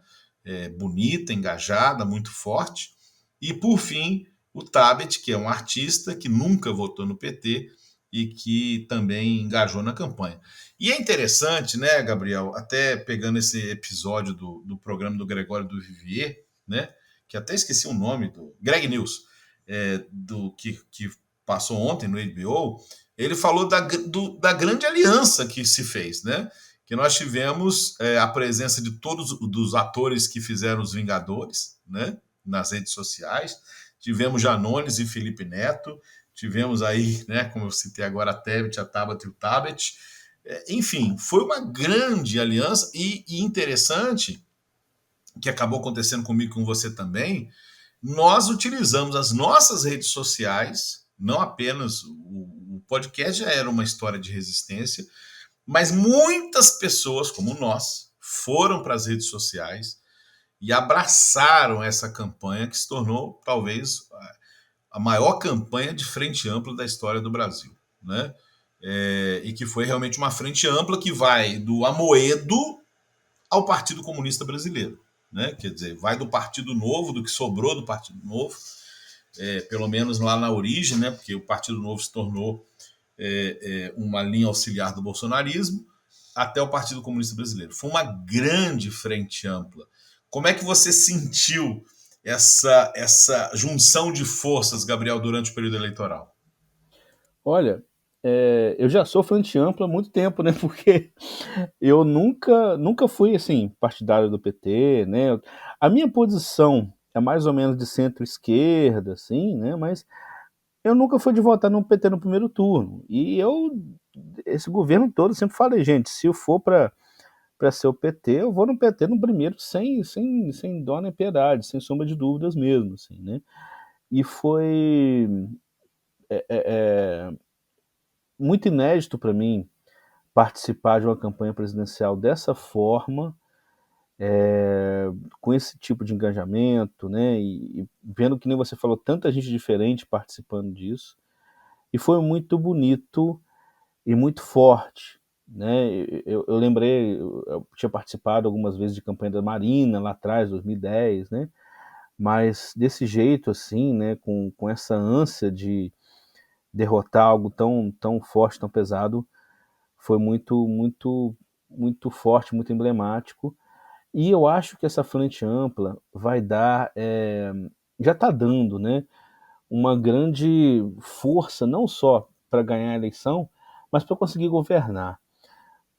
Speaker 3: bonita, engajada, muito forte. E, por fim, o Tabet, que é um artista que nunca votou no PT e que também engajou na campanha. E é interessante, né, Gabriel, até pegando esse episódio do programa do Gregório do Vivier, né, que até esqueci o nome, do Greg News, do que passou ontem no HBO, ele falou da grande aliança que se fez, né? Que nós tivemos a presença de todos os atores que fizeram os Vingadores, né? Nas redes sociais. Tivemos Janones e Felipe Neto, tivemos aí, né, como eu citei agora, a Tebet, a Tabata e o Tabet. Enfim, foi uma grande aliança e interessante, que acabou acontecendo comigo e com você também, nós utilizamos as nossas redes sociais, não apenas o podcast já era uma história de resistência, mas muitas pessoas como nós foram para as redes sociais e abraçaram essa campanha que se tornou talvez a maior campanha de frente ampla da história do Brasil, né? E que foi realmente uma frente ampla que vai do Amoedo ao Partido Comunista Brasileiro, né? Quer dizer, vai do Partido Novo, do que sobrou do Partido Novo, pelo menos lá na origem, né? Porque o Partido Novo se tornou uma linha auxiliar do bolsonarismo, até o Partido Comunista Brasileiro. Foi uma grande frente ampla. Como é que você sentiu essa junção de forças, Gabriel, durante o período eleitoral?
Speaker 4: Olha, eu já sou frente ampla há muito tempo, né? Porque eu nunca fui assim partidário do PT, né? A minha posição é mais ou menos de centro-esquerda, assim, né? Mas eu nunca fui de votar no PT no primeiro turno. E esse governo todo, sempre falei, gente, se eu for para ser o PT, eu vou no PT no primeiro, sem dó nem piedade, sem sombra de dúvidas mesmo, assim, né? E foi muito inédito para mim participar de uma campanha presidencial dessa forma, com esse tipo de engajamento, né? E vendo que nem você falou, tanta gente diferente participando disso. e foi muito bonito e muito forte, né? Eu lembrei, eu tinha participado algumas vezes de campanha da Marina lá atrás, 2010, né? Mas desse jeito, assim, né? Com essa ânsia de derrotar algo tão forte, tão pesado, foi muito forte, muito emblemático. E eu acho que essa frente ampla vai dar, já está dando, né? Uma grande força, não só para ganhar a eleição, mas para conseguir governar.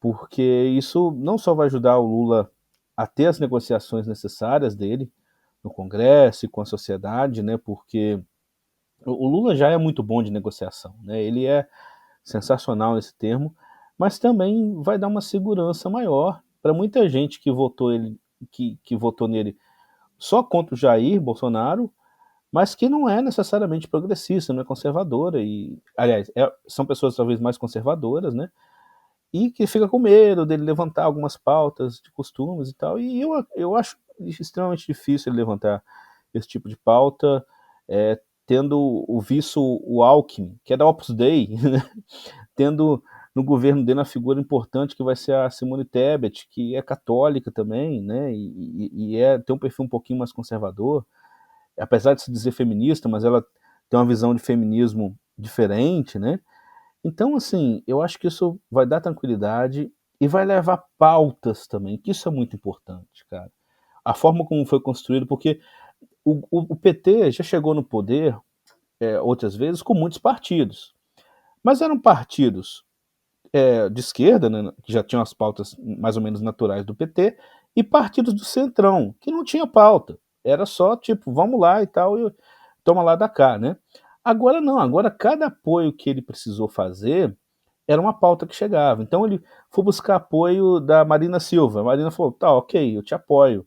Speaker 4: Porque isso não só vai ajudar o Lula a ter as negociações necessárias dele no Congresso e com a sociedade, né? Porque o Lula já é muito bom de negociação, né? Ele é sensacional nesse termo, mas também vai dar uma segurança maior para muita gente que votou que votou nele só contra o Jair Bolsonaro, mas que não é necessariamente progressista, não é conservadora e, aliás, são pessoas talvez mais conservadoras, né? E que fica com medo dele levantar algumas pautas de costumes e tal. E eu acho extremamente difícil ele levantar esse tipo de pauta, tendo o vice o Alckmin, que é da Opus Dei, né? Tendo no governo dele uma figura importante que vai ser a Simone Tebet, que é católica também, né? Tem um perfil um pouquinho mais conservador, apesar de se dizer feminista, mas ela tem uma visão de feminismo diferente, né? Então, assim, eu acho que isso vai dar tranquilidade e vai levar pautas também, que isso é muito importante, cara. A forma como foi construído, porque o PT já chegou no poder outras vezes com muitos partidos, mas eram partidos de esquerda, né, que já tinham as pautas mais ou menos naturais do PT, e partidos do centrão, que não tinha pauta. Era só tipo, vamos lá e tal, e toma lá da cá, né? Agora não, agora cada apoio que ele precisou fazer era uma pauta que chegava. Então ele foi buscar apoio da Marina Silva. A Marina falou: tá, ok, eu te apoio,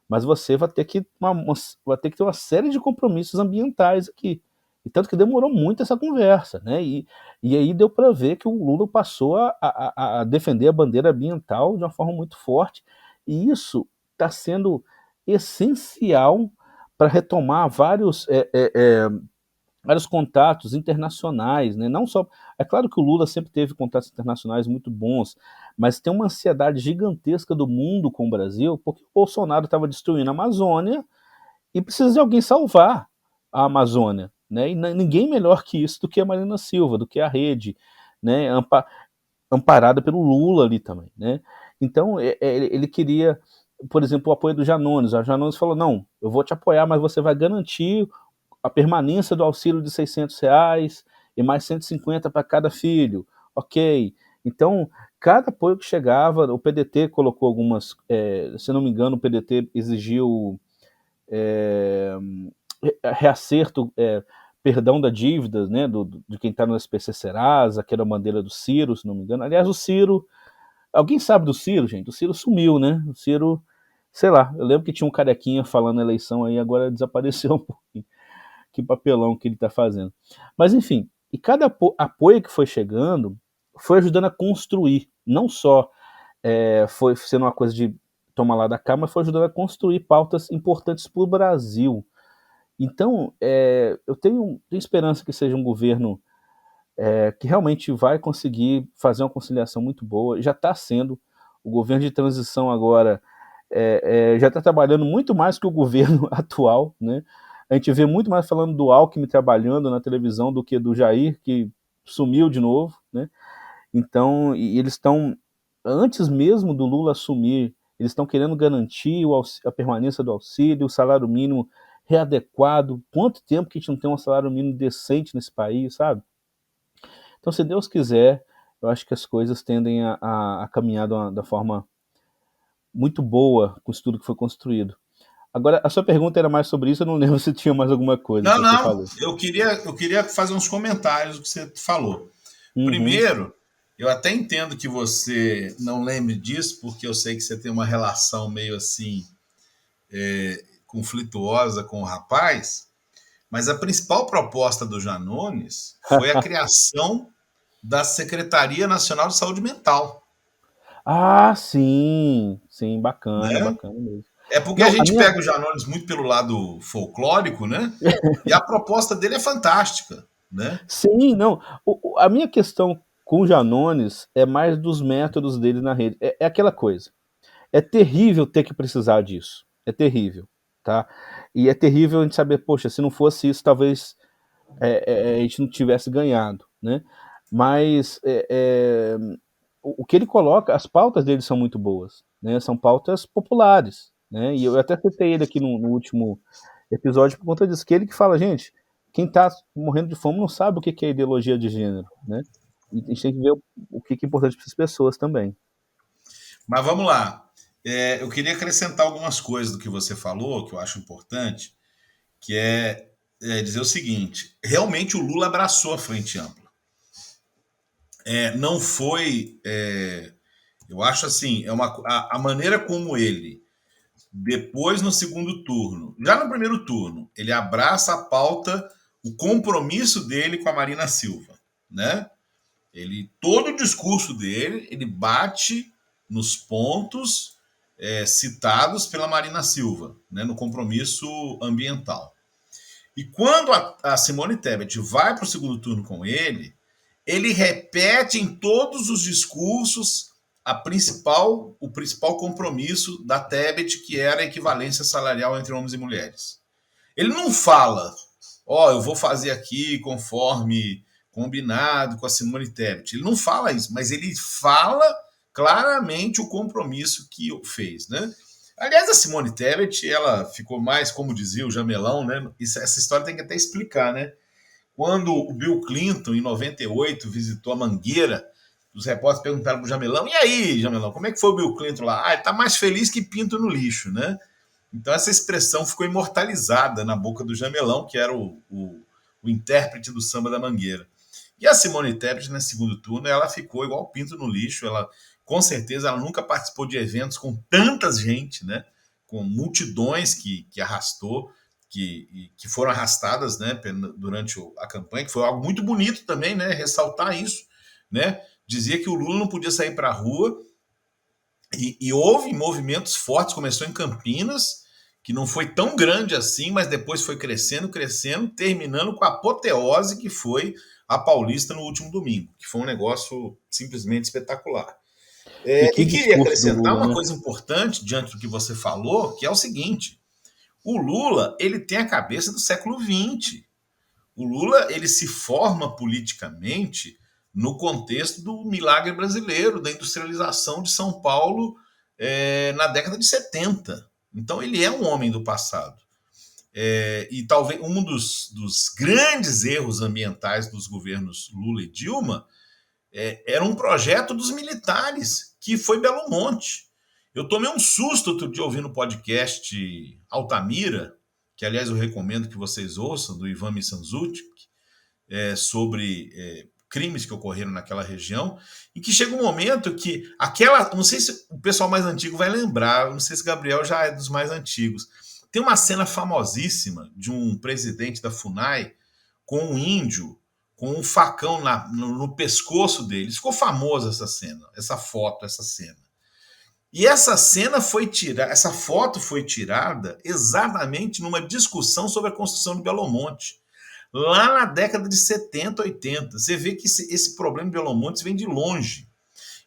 Speaker 4: mas você vai ter que ter uma série de compromissos ambientais aqui. E tanto que demorou muito essa conversa, né? E aí deu para ver que o Lula passou a defender a bandeira ambiental de uma forma muito forte. E isso está sendo essencial para retomar vários contatos internacionais, né? Não só, é claro que o Lula sempre teve contatos internacionais muito bons, mas tem uma ansiedade gigantesca do mundo com o Brasil, porque o Bolsonaro estava destruindo a Amazônia e precisa de alguém salvar a Amazônia, né? E ninguém melhor que isso do que a Marina Silva, do que a rede, né? Amparada pelo Lula ali também, né? Então ele queria, por exemplo, o apoio do Janones. A Janones falou: não, eu vou te apoiar, mas você vai garantir a permanência do auxílio de R$ 600 e mais 150 para cada filho. Ok. Então, cada apoio que chegava, o PDT colocou algumas, se não me engano, o PDT exigiu reacerto, perdão da dívida, né, de quem está no SPC Serasa, que era a bandeira do Ciro, se não me engano. Aliás, o Ciro, alguém sabe do Ciro, gente? O Ciro sumiu, né? O Ciro, sei lá, eu lembro que tinha um carequinha falando na eleição aí, agora desapareceu um pouquinho. Que papelão que ele está fazendo. Mas enfim, e cada apoio que foi chegando foi ajudando a construir, não só foi sendo uma coisa de tomar lá da cá, mas foi ajudando a construir pautas importantes para o Brasil. Então, eu tenho esperança que seja um governo que realmente vai conseguir fazer uma conciliação muito boa. Já está sendo. O governo de transição agora já está trabalhando muito mais que o governo atual, né? A gente vê muito mais falando do Alckmin trabalhando na televisão do que do Jair, que sumiu de novo, né? Então, e eles estão, antes mesmo do Lula assumir, eles estão querendo garantir a permanência do auxílio, o salário mínimo readequado. Quanto tempo que a gente não tem um salário mínimo decente nesse país, sabe? Então, se Deus quiser, eu acho que as coisas tendem a caminhar da forma muito boa com isso tudo que foi construído. Agora, a sua pergunta era mais sobre isso, eu não lembro se tinha mais alguma coisa
Speaker 3: Não,
Speaker 4: que você
Speaker 3: não.
Speaker 4: falou.
Speaker 3: Eu queria fazer uns comentários do que você falou.
Speaker 4: Uhum.
Speaker 3: Primeiro, eu até entendo que você não lembre disso, porque eu sei que você tem uma relação meio assim conflituosa com o rapaz, mas a principal proposta do Janones foi a criação da Secretaria Nacional de Saúde Mental,
Speaker 4: Ah, sim, sim, bacana,
Speaker 3: né?
Speaker 4: bacana mesmo.
Speaker 3: É porque a
Speaker 4: Não, a
Speaker 3: gente
Speaker 4: minha.
Speaker 3: pega o Janones muito pelo lado folclórico, né? E a proposta dele é fantástica. né?
Speaker 4: Sim, não. A minha questão com o Janones é mais dos métodos dele na rede. É aquela coisa. É terrível ter que precisar disso. É terrível, tá? E é terrível a gente saber, poxa, se não fosse isso, talvez a gente não tivesse ganhado, né? Mas o que ele coloca, as pautas dele são muito boas, né? São pautas populares, né? E eu até citei ele aqui no último episódio por conta disso, que ele que fala, gente, quem está morrendo de fome não sabe o que é ideologia de gênero, né? E a gente tem que ver o que é importante para as pessoas também.
Speaker 3: Mas vamos lá. Eu queria acrescentar algumas coisas do que você falou, que eu acho importante, que é dizer o seguinte: realmente o Lula abraçou a frente ampla. Não foi. Eu acho assim, a maneira como ele, depois no segundo turno, já no primeiro turno, ele abraça a pauta, o compromisso dele com a Marina Silva, né? Todo o discurso dele, ele bate nos pontos citados pela Marina Silva, né, no compromisso ambiental. E quando a Simone Tebet vai para o segundo turno com ele repete em todos os discursos o principal compromisso da Tebet, que era a equivalência salarial entre homens e mulheres. Ele não fala, eu vou fazer aqui conforme combinado com a Simone Tebet. Ele não fala isso, mas ele fala claramente o compromisso que fez, né? Aliás, a Simone Tebet, ela ficou mais, como dizia o Jamelão, né? Essa história tem que até explicar, né? Quando o Bill Clinton, em 98, visitou a Mangueira, os repórteres perguntaram para o Jamelão: e aí, Jamelão, como é que foi o Bill Clinton lá? Ele está mais feliz que pinto no lixo, né? Então, essa expressão ficou imortalizada na boca do Jamelão, que era o intérprete do samba da Mangueira. E a Simone Tebet, no segundo turno, ela ficou igual pinto no lixo. Ela, com certeza, ela nunca participou de eventos com tanta gente, né? Com multidões que arrastou, que foram arrastadas, né, durante a campanha, que foi algo muito bonito também, né, ressaltar isso, né, dizia que o Lula não podia sair para a rua, e houve movimentos fortes, começou em Campinas, que não foi tão grande assim, mas depois foi crescendo, terminando com a apoteose que foi a Paulista no último domingo, que foi um negócio simplesmente espetacular.
Speaker 4: E que
Speaker 3: E queria
Speaker 4: discurso do
Speaker 3: acrescentar
Speaker 4: Lula,
Speaker 3: uma
Speaker 4: né?
Speaker 3: coisa importante diante do que você falou, que é o seguinte: o Lula, ele tem a cabeça do século XX. O Lula, ele se forma politicamente no contexto do milagre brasileiro, da industrialização de São Paulo na década de 70. Então, ele é um homem do passado. E talvez um dos grandes erros ambientais dos governos Lula e Dilma era um projeto dos militares, que foi Belo Monte. Eu tomei um susto outro dia ouvindo o podcast Altamira, que aliás eu recomendo que vocês ouçam, do Ivan Missanzuti, sobre crimes que ocorreram naquela região, e que chega um momento que não sei se o pessoal mais antigo vai lembrar, não sei se Gabriel já é dos mais antigos, tem uma cena famosíssima de um presidente da FUNAI com um índio com um facão no pescoço dele. Ficou famosa essa cena, essa foto, essa cena. E essa foto foi tirada exatamente numa discussão sobre a construção de Belo Monte, lá na década de 70, 80. Você vê que esse problema de Belo Monte vem de longe.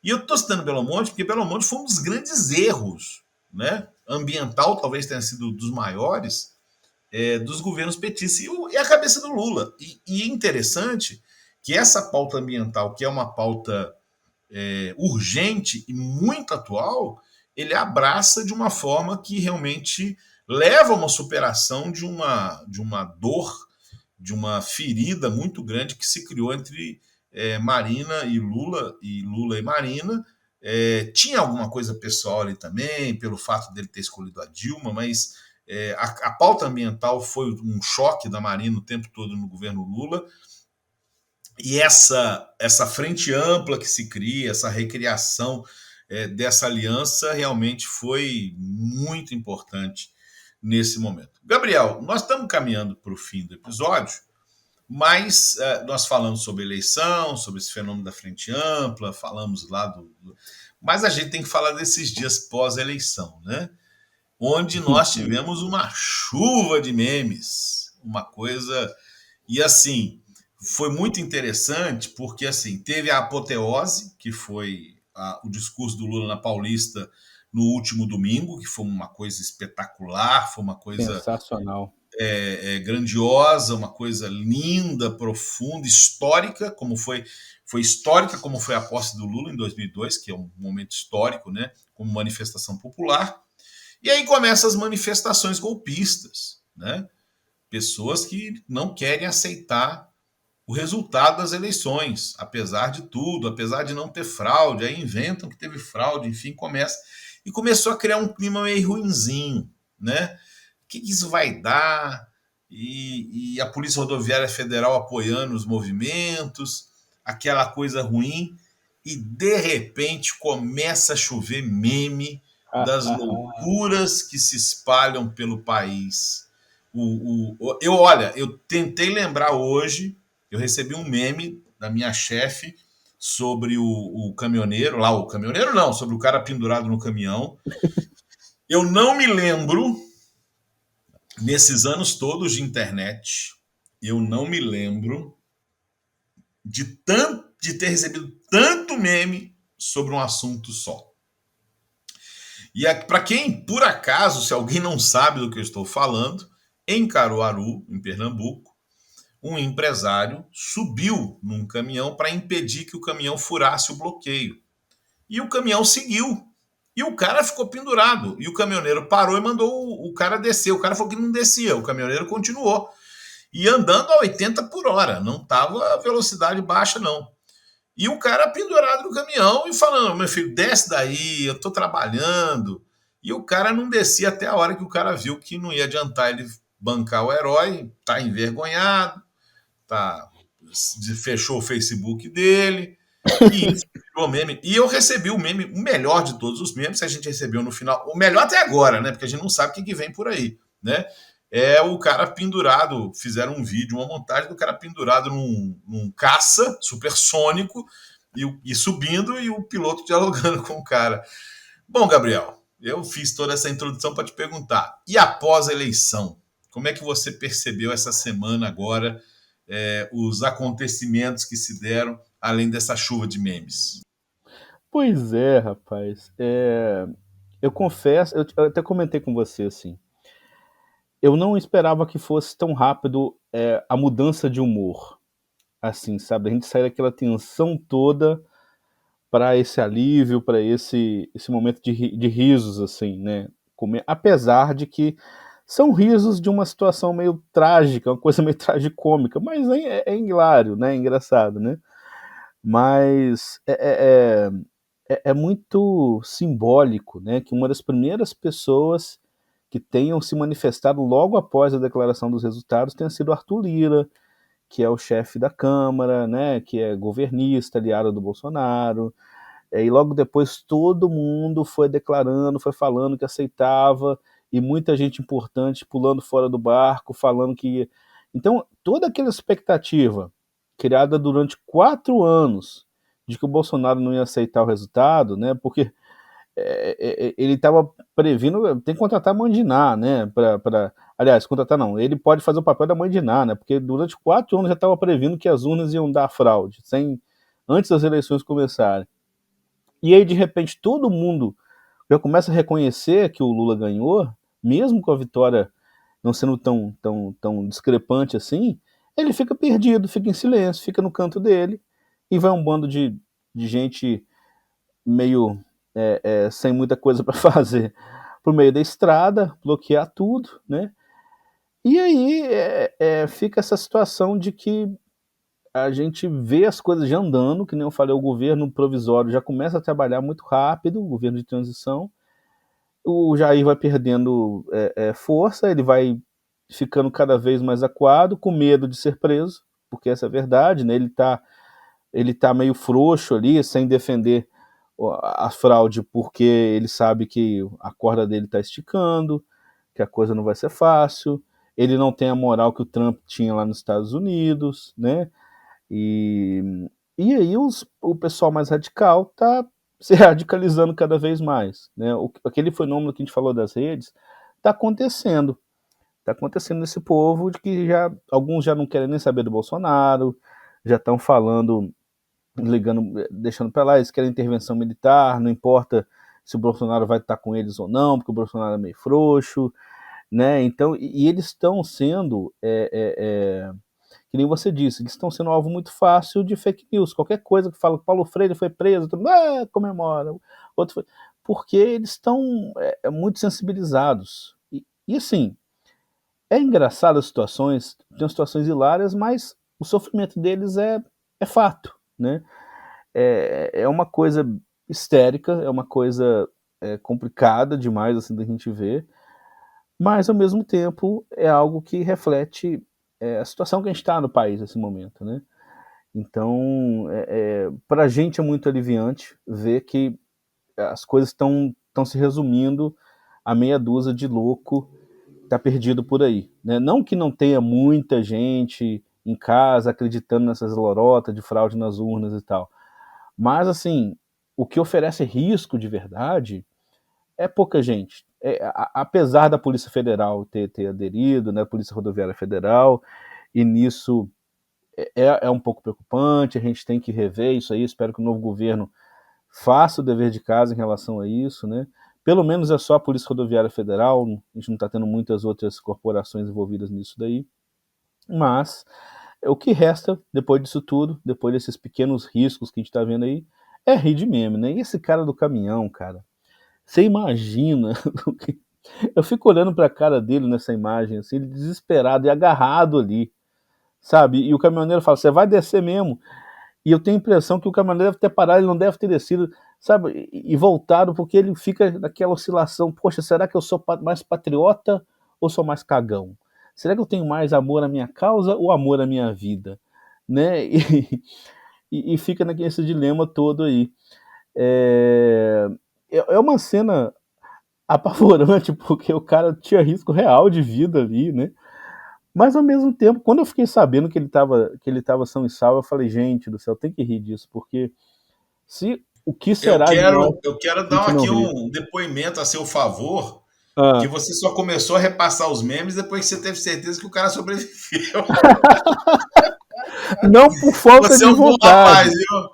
Speaker 3: E eu estou citando Belo Monte porque Belo Monte foi um dos grandes erros, né? Ambiental, talvez tenha sido dos maiores, dos governos petistas, e a cabeça do Lula. E é interessante que essa pauta ambiental, que é uma pauta urgente e muito atual, ele abraça de uma forma que realmente leva a uma superação de uma dor, de uma ferida muito grande que se criou entre Marina e Lula e Marina. Tinha alguma coisa pessoal ali também, pelo fato dele ter escolhido a Dilma, mas a pauta ambiental foi um choque da Marina o tempo todo no governo Lula. E essa frente ampla que se cria, essa recriação dessa aliança realmente foi muito importante nesse momento. Gabriel, nós estamos caminhando para o fim do episódio, mas nós falamos sobre eleição, sobre esse fenômeno da frente ampla, falamos lá mas a gente tem que falar desses dias pós-eleição, né? Onde nós tivemos uma chuva de memes, uma coisa. E assim, foi muito interessante porque assim teve a apoteose, que foi o discurso do Lula na Paulista no último domingo, que foi uma coisa espetacular, foi uma coisa
Speaker 4: Sensacional.
Speaker 3: grandiosa, uma coisa linda, profunda, histórica, foi histórica como foi a posse do Lula em 2002, que é um momento histórico, né, como manifestação popular. E aí começam as manifestações golpistas, né? Pessoas que não querem aceitar o resultado das eleições, apesar de tudo, apesar de não ter fraude, aí inventam que teve fraude, enfim, começou a criar um clima meio ruinzinho, né? O que isso vai dar? E a Polícia Rodoviária Federal apoiando os movimentos, aquela coisa ruim, e de repente começa a chover meme das loucuras que se espalham pelo país. Eu tentei lembrar hoje, eu recebi um meme da minha chefe sobre o caminhoneiro, lá o caminhoneiro não, sobre o cara pendurado no caminhão. Eu não me lembro, nesses anos todos de internet, eu não me lembro de ter recebido tanto meme sobre um assunto só. E para quem, por acaso, se alguém não sabe do que eu estou falando, em Caruaru, em Pernambuco, um empresário subiu num caminhão para impedir que o caminhão furasse o bloqueio. E o caminhão seguiu. E o cara ficou pendurado. E o caminhoneiro parou e mandou o cara descer. O cara falou que não descia. O caminhoneiro continuou. E andando a 80 por hora. Não estava a velocidade baixa, não. E o cara pendurado no caminhão e falando: meu filho, desce daí, eu estou trabalhando. E o cara não descia até a hora que o cara viu que não ia adiantar ele bancar o herói, tá envergonhado, tá, fechou o Facebook dele, e isso virou meme. E eu recebi o meme, o melhor de todos os memes que a gente recebeu no final, o melhor até agora, né? Porque a gente não sabe o que vem por aí, né? É o cara pendurado, fizeram um vídeo, uma montagem do cara pendurado num caça supersônico e subindo e o piloto dialogando com o cara. Bom, Gabriel, eu fiz toda essa introdução para te perguntar, e após a eleição, como é que você percebeu essa semana agora os acontecimentos que se deram, além dessa chuva de memes?
Speaker 4: Pois é, rapaz. Eu confesso, eu até comentei com você assim. Eu não esperava que fosse tão rápido a mudança de humor. Assim, sabe? A gente sai daquela tensão toda para esse alívio, para esse momento de risos, assim, né? Apesar de que são risos de uma situação meio trágica, uma coisa meio tragicômica, mas é hilário, né? É engraçado, né? Mas é muito simbólico, né? Que uma das primeiras pessoas que tenham se manifestado logo após a declaração dos resultados tenha sido Arthur Lira, que é o chefe da Câmara, né? Que é governista, aliado do Bolsonaro. E logo depois todo mundo foi declarando, foi falando que aceitava, e muita gente importante pulando fora do barco, falando que ia. Então, toda aquela expectativa criada durante 4 anos de que o Bolsonaro não ia aceitar o resultado, né? Porque ele estava previndo, tem que contratar a Mandiná, né? Aliás, contratar não, ele pode fazer o papel da Mandiná, né? Porque durante 4 anos já estava previndo que as urnas iam dar fraude, antes das eleições começarem. E aí, de repente, todo mundo já começa a reconhecer que o Lula ganhou, mesmo com a vitória não sendo tão discrepante assim, ele fica perdido, fica em silêncio, fica no canto dele, e vai um bando de gente meio sem muita coisa para fazer pro meio da estrada, bloquear tudo, né? E aí fica essa situação de que a gente vê as coisas já andando, que nem eu falei, o governo provisório já começa a trabalhar muito rápido, o governo de transição, o Jair vai perdendo força, ele vai ficando cada vez mais acuado, com medo de ser preso, porque essa é a verdade, né? Ele tá meio frouxo ali, sem defender a fraude, porque ele sabe que a corda dele está esticando, que a coisa não vai ser fácil, ele não tem a moral que o Trump tinha lá nos Estados Unidos, né? E aí o pessoal mais radical está se radicalizando cada vez mais, né? Aquele fenômeno que a gente falou das redes está acontecendo. Está acontecendo nesse povo de que alguns já não querem nem saber do Bolsonaro, já estão falando, ligando, deixando para lá, eles querem intervenção militar, não importa se o Bolsonaro vai estar com eles ou não, porque o Bolsonaro é meio frouxo, né? Então, e eles estão sendo, que nem você disse, eles estão sendo um alvo muito fácil de fake news. Qualquer coisa que fala que Paulo Freire foi preso, todo mundo comemora. Outro foi, porque eles estão muito sensibilizados. E assim, é engraçado as situações, tem situações hilárias, mas o sofrimento deles é fato, né? É uma coisa histérica, é uma coisa complicada demais assim da gente ver, mas ao mesmo tempo é algo que reflete a situação que a gente está no país nesse momento, né? Então, para a gente é muito aliviante ver que as coisas estão se resumindo a meia dúzia de louco tá perdido por aí, né? Não que não tenha muita gente em casa acreditando nessas lorotas de fraude nas urnas e tal, mas assim, o que oferece risco de verdade é pouca gente. Apesar da Polícia Federal ter aderido, né, a Polícia Rodoviária Federal, e nisso é um pouco preocupante, a gente tem que rever isso aí, espero que o novo governo faça o dever de casa em relação a isso, né? Pelo menos é só a Polícia Rodoviária Federal, a gente não está tendo muitas outras corporações envolvidas nisso daí, mas o que resta, depois disso tudo, depois desses pequenos riscos que a gente está vendo aí, é rir de meme, né? E esse cara do caminhão, cara, você imagina, eu fico olhando para a cara dele nessa imagem, assim, ele desesperado e agarrado ali, sabe? E o caminhoneiro fala, você vai descer mesmo? E eu tenho a impressão que o caminhoneiro deve ter parado, ele não deve ter descido, sabe? E voltado, porque ele fica naquela oscilação, poxa, será que eu sou mais patriota ou sou mais cagão? Será que eu tenho mais amor à minha causa ou amor à minha vida? Né? E fica nesse dilema todo aí. É uma cena apavorante, porque o cara tinha risco real de vida ali, né? Mas ao mesmo tempo, quando eu fiquei sabendo que ele tava são e salvo, eu falei, gente do céu, tem que rir disso, porque o que
Speaker 3: Eu
Speaker 4: será de nós
Speaker 3: quero, eu quero
Speaker 4: se a
Speaker 3: dar
Speaker 4: gente não
Speaker 3: aqui
Speaker 4: rir?
Speaker 3: um depoimento a seu favor, que
Speaker 4: Ah,
Speaker 3: você só começou a repassar os memes depois que você teve certeza que o cara sobreviveu.
Speaker 4: não por falta
Speaker 3: Você é
Speaker 4: de
Speaker 3: um bom rapaz,
Speaker 4: vontade,
Speaker 3: viu?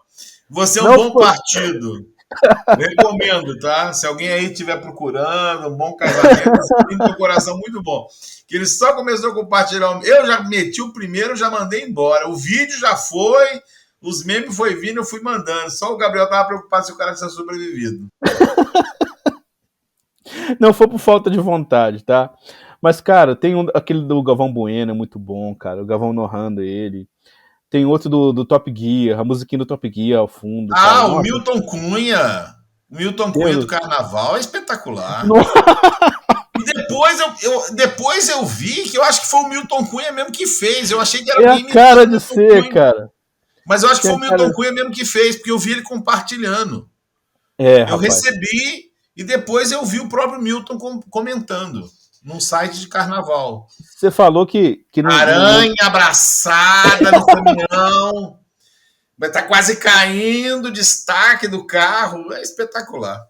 Speaker 3: Você é um
Speaker 4: não
Speaker 3: bom
Speaker 4: foi.
Speaker 3: partido. Recomendo, tá? Se alguém aí estiver procurando um bom casamento, esse menino tem um coração muito bom. Que ele só começou a compartilhar. Eu já meti o primeiro, já mandei embora. O vídeo já foi, os memes foi vindo, eu fui mandando. Só o Gabriel tava preocupado se o cara tinha sobrevivido.
Speaker 4: Não foi por falta de vontade, tá? Mas, cara, tem aquele do Galvão Bueno, é muito bom, cara. O Galvão narrando ele. Tem outro do Top Gear, a musiquinha do Top Gear ao fundo, cara.
Speaker 3: Ah, o
Speaker 4: Nossa,
Speaker 3: Milton Cunha. O Milton Cunha do
Speaker 4: Deus.
Speaker 3: Carnaval é espetacular.
Speaker 4: Nossa,
Speaker 3: E depois eu vi que eu acho que foi o Milton Cunha mesmo que fez. Eu achei que era
Speaker 4: é a
Speaker 3: alguém
Speaker 4: cara
Speaker 3: imitando o
Speaker 4: de
Speaker 3: Milton
Speaker 4: ser,
Speaker 3: Cunha.
Speaker 4: cara.
Speaker 3: Mas eu acho que
Speaker 4: Tem
Speaker 3: foi
Speaker 4: a
Speaker 3: o
Speaker 4: cara...
Speaker 3: Milton Cunha mesmo que fez, porque eu vi ele compartilhando. Eu
Speaker 4: Rapaz.
Speaker 3: recebi e depois eu vi o próprio Milton comentando num site de carnaval.
Speaker 4: Você falou que
Speaker 3: Aranha abraçada no caminhão, vai estar quase caindo, destaque do carro, é espetacular.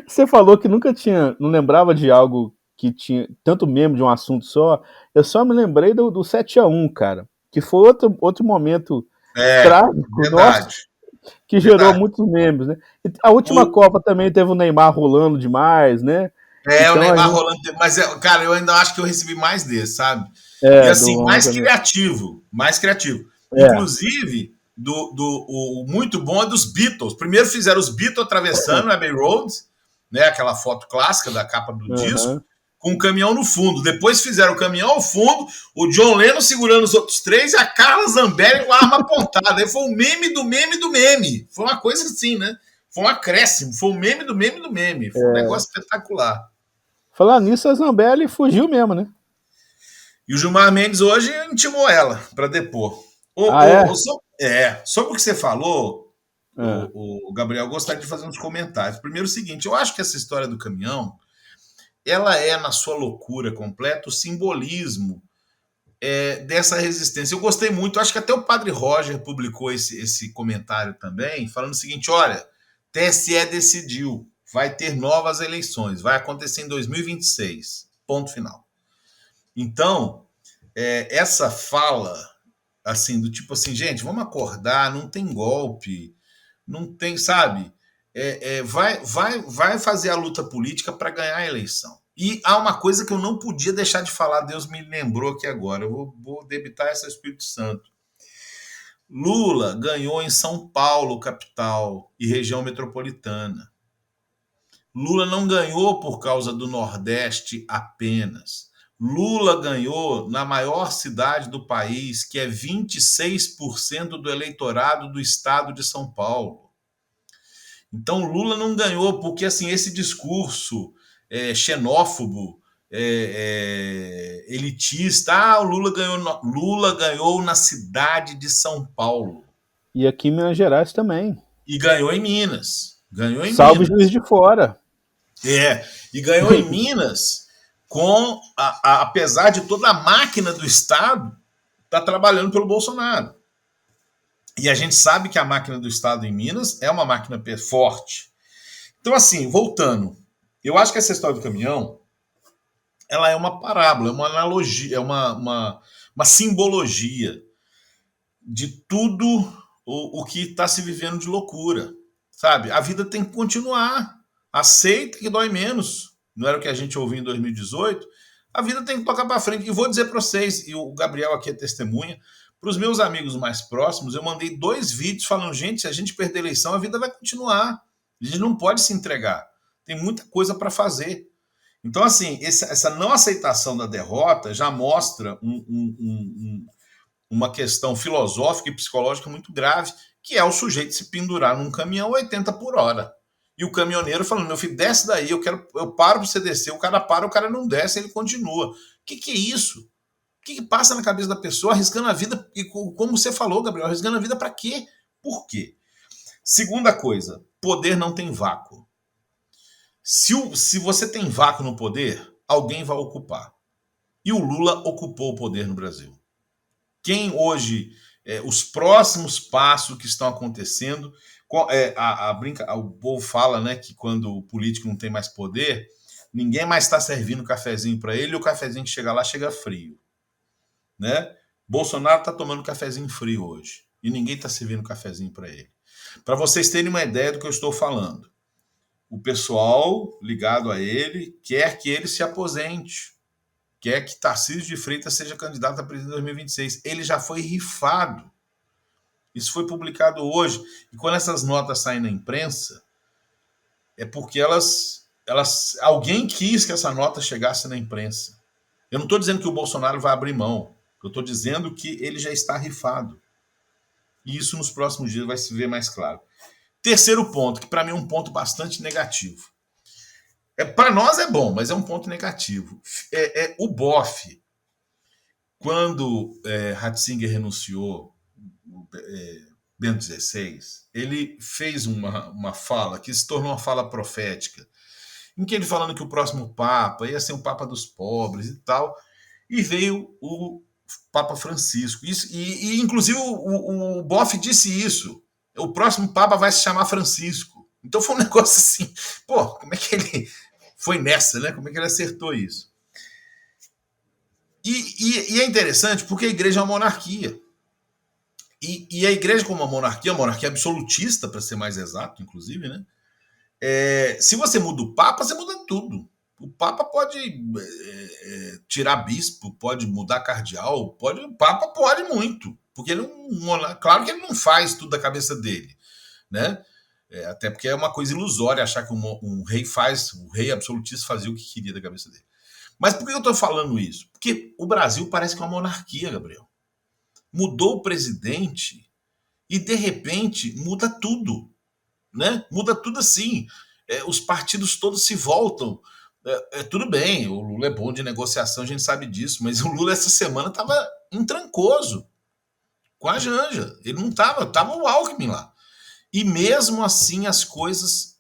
Speaker 4: Você falou que nunca tinha, não lembrava de algo que tinha tanto meme de um assunto só. Eu só me lembrei do 7-1, cara, que foi outro momento
Speaker 3: É,
Speaker 4: trágico, nosso,
Speaker 3: verdade,
Speaker 4: que gerou
Speaker 3: verdade.
Speaker 4: muitos memes, né? E a última
Speaker 3: O,
Speaker 4: Copa também teve o Neymar rolando demais, né?
Speaker 3: o
Speaker 4: Então a
Speaker 3: Neymar
Speaker 4: gente
Speaker 3: rolando, mas, cara, eu ainda acho que eu recebi mais desse, sabe? E
Speaker 4: do
Speaker 3: assim,
Speaker 4: Ronaldo
Speaker 3: mais
Speaker 4: também.
Speaker 3: criativo, mais criativo.
Speaker 4: É.
Speaker 3: Inclusive, o muito bom é dos Beatles. Primeiro fizeram os Beatles atravessando a Abbey Road, né, aquela foto clássica da capa do disco,
Speaker 4: Uhum.
Speaker 3: com o caminhão no fundo. Depois fizeram o caminhão ao fundo, o John Lennon segurando os outros três e a Carla Zambelli com a arma apontada. Aí foi o meme do meme do meme. Foi uma coisa assim, né? Foi um acréscimo, foi o meme do meme do meme. Foi um negócio espetacular.
Speaker 4: Falar nisso, a Zambelli fugiu mesmo, né?
Speaker 3: E o Gilmar Mendes hoje intimou ela para depor.
Speaker 4: Ah, é?
Speaker 3: Sobre o que você falou,
Speaker 4: Ah.
Speaker 3: o Gabriel, gostaria de fazer uns comentários. Primeiro, o seguinte: eu acho que essa história do caminhão, ela é, na sua loucura completa, o simbolismo dessa resistência. Eu gostei muito, acho que até o Padre Roger publicou esse comentário também, falando o seguinte: olha, TSE decidiu, vai ter novas eleições, vai acontecer em 2026. Ponto final. Então, essa fala assim, do tipo assim, gente, vamos acordar, não tem golpe, não tem, sabe? Vai fazer a luta política para ganhar a eleição. E há uma coisa que eu não podia deixar de falar, Deus me lembrou aqui agora, eu vou debitar esse Espírito Santo. Lula ganhou em São Paulo, capital, e região metropolitana. Lula não ganhou por causa do Nordeste apenas. Lula ganhou na maior cidade do país, que é 26% do eleitorado do estado de São Paulo. Então, Lula não ganhou porque assim esse discurso xenófobo, elitista, o Lula ganhou na cidade de São Paulo.
Speaker 4: E aqui em Minas Gerais também.
Speaker 3: E ganhou em Minas.
Speaker 4: Salve Juiz de Fora.
Speaker 3: E ganhou em Minas com, apesar de toda a máquina do Estado estar trabalhando pelo Bolsonaro. E a gente sabe que a máquina do Estado em Minas é uma máquina forte. Então, assim, voltando, eu acho que essa história do caminhão, ela é uma parábola, é uma analogia, é uma simbologia de tudo o que está se vivendo de loucura, sabe? A vida tem que continuar. Aceita que dói menos. Não era o que a gente ouviu em 2018. A vida tem que tocar para frente. E vou dizer para vocês, e o Gabriel aqui é testemunha, para os meus amigos mais próximos, eu mandei 2 vídeos falando, gente, se a gente perder a eleição, a vida vai continuar. A gente não pode se entregar. Tem muita coisa para fazer. Então, assim, essa não aceitação da derrota já mostra uma questão filosófica e psicológica muito grave, que é o sujeito se pendurar num caminhão 80 por hora. E o caminhoneiro falando, meu filho, desce daí, eu paro para você descer. O cara não desce, ele continua. O que é isso? O que passa na cabeça da pessoa arriscando a vida? E como você falou, Gabriel, arriscando a vida para quê? Por quê? Segunda coisa, poder não tem vácuo. Se você tem vácuo no poder, alguém vai ocupar. E o Lula ocupou o poder no Brasil. Quem hoje, os próximos passos que estão acontecendo, o povo fala, né, que quando o político não tem mais poder, ninguém mais está servindo cafezinho para ele, e o cafezinho que chega lá chega frio, né? Bolsonaro está tomando cafezinho frio hoje e ninguém está servindo cafezinho para ele. Para vocês terem uma ideia do que eu estou falando, o pessoal ligado a ele quer que ele se aposente, quer que Tarcísio de Freitas seja candidato a presidente em 2026. Ele já foi rifado. Isso foi publicado hoje. E quando essas notas saem na imprensa, é porque alguém quis que essa nota chegasse na imprensa. Eu não estou dizendo que o Bolsonaro vai abrir mão. Eu estou dizendo que ele já está rifado. E isso nos próximos dias vai se ver mais claro. Terceiro ponto, que para mim é um ponto bastante negativo. Para nós é bom, mas é um ponto negativo. O BOF, quando Ratzinger renunciou, Bento XVI, ele fez uma fala que se tornou uma fala profética, em que ele falando que o próximo Papa ia ser um Papa dos pobres e tal, e veio o Papa Francisco. E inclusive o BOF disse isso, o próximo Papa vai se chamar Francisco. Então foi um negócio assim, como é que ele foi nessa, né? Como é que ele acertou isso? E é interessante porque a igreja é uma monarquia. E a igreja, como uma monarquia absolutista, para ser mais exato, inclusive, né? Se você muda o Papa, você muda tudo. O Papa pode tirar bispo, pode mudar cardeal, o Papa pode muito. Porque ele claro que ele não faz tudo da cabeça dele, né? Até porque é uma coisa ilusória achar que um rei o rei absolutista fazia o que queria da cabeça dele. Mas por que eu estou falando isso? Porque o Brasil parece que é uma monarquia, Gabriel. Mudou o presidente e, de repente, muda tudo. Né? Muda tudo assim. Os partidos todos se voltam. Tudo bem, o Lula é bom de negociação, a gente sabe disso, mas o Lula essa semana estava em Trancoso com a Janja. Ele não estava o Alckmin lá. E mesmo assim as coisas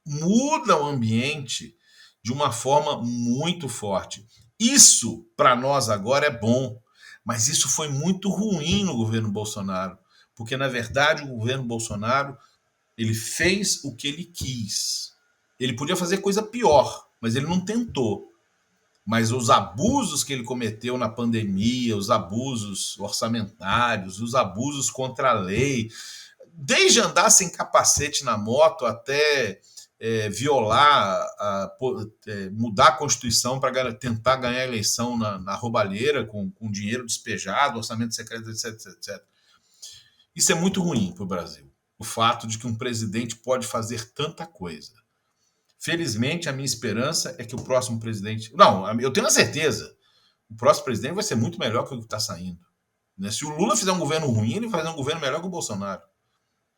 Speaker 3: mudam o ambiente de uma forma muito forte. Isso, para nós agora, é bom, mas isso foi muito ruim no governo Bolsonaro, porque, na verdade, o governo Bolsonaro ele fez o que ele quis. Ele podia fazer coisa pior, mas ele não tentou. mas os abusos que ele cometeu na pandemia, os abusos orçamentários, os abusos contra a lei, desde andar sem capacete na moto até violar, mudar a Constituição para tentar ganhar a eleição na roubalheira, com dinheiro despejado, orçamento secreto, etc, etc. Isso é muito ruim para o Brasil. O fato de que um presidente pode fazer tanta coisa. Felizmente, a minha esperança é que o próximo presidente... Não, eu tenho a certeza. O próximo presidente vai ser muito melhor que o que está saindo. Se o Lula fizer um governo ruim, ele vai fazer um governo melhor que o Bolsonaro.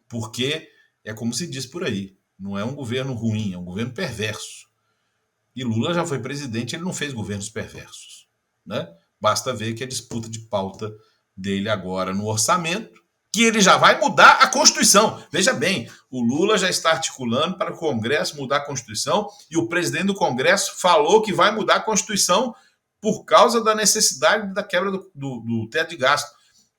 Speaker 3: Porque é como se diz por aí. Não é um governo ruim, é um governo perverso. E Lula já foi presidente, ele não fez governos perversos. Né? Basta ver que a disputa de pauta dele agora no orçamento, que ele já vai mudar a Constituição. Veja bem, o Lula já está articulando para o Congresso mudar a Constituição e o presidente do Congresso falou que vai mudar a Constituição por causa da necessidade da quebra do teto de gasto.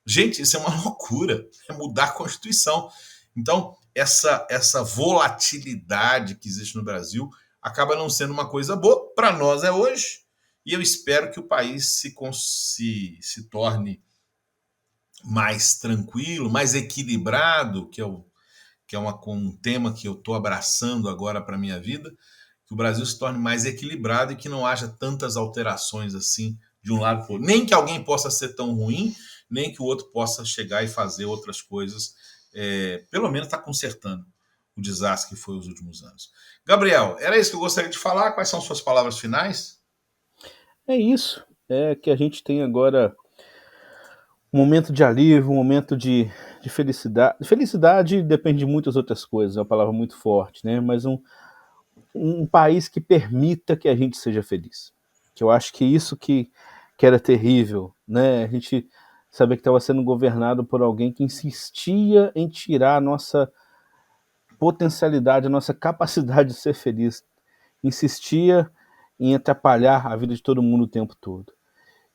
Speaker 3: Gente, isso é uma loucura, é mudar a Constituição. Então, essa volatilidade que existe no Brasil acaba não sendo uma coisa boa. Para nós é hoje, e eu espero que o país se torne mais tranquilo, mais equilibrado, que é um tema que eu estou abraçando agora para a minha vida, que o Brasil se torne mais equilibrado e que não haja tantas alterações assim de um lado para o outro. Nem que alguém possa ser tão ruim, nem que o outro possa chegar e fazer outras coisas. Pelo menos está consertando o desastre que foi os últimos anos. Gabriel, era isso que eu gostaria de falar. Quais são suas palavras finais?
Speaker 4: É isso. É que a gente tem agora um momento de alívio, um momento de felicidade. Felicidade depende de muitas outras coisas, é uma palavra muito forte, né? Mas um país que permita que a gente seja feliz. Que eu acho que isso que era terrível, né? A gente sabia que estava sendo governado por alguém que insistia em tirar a nossa potencialidade, a nossa capacidade de ser feliz. Insistia em atrapalhar a vida de todo mundo o tempo todo.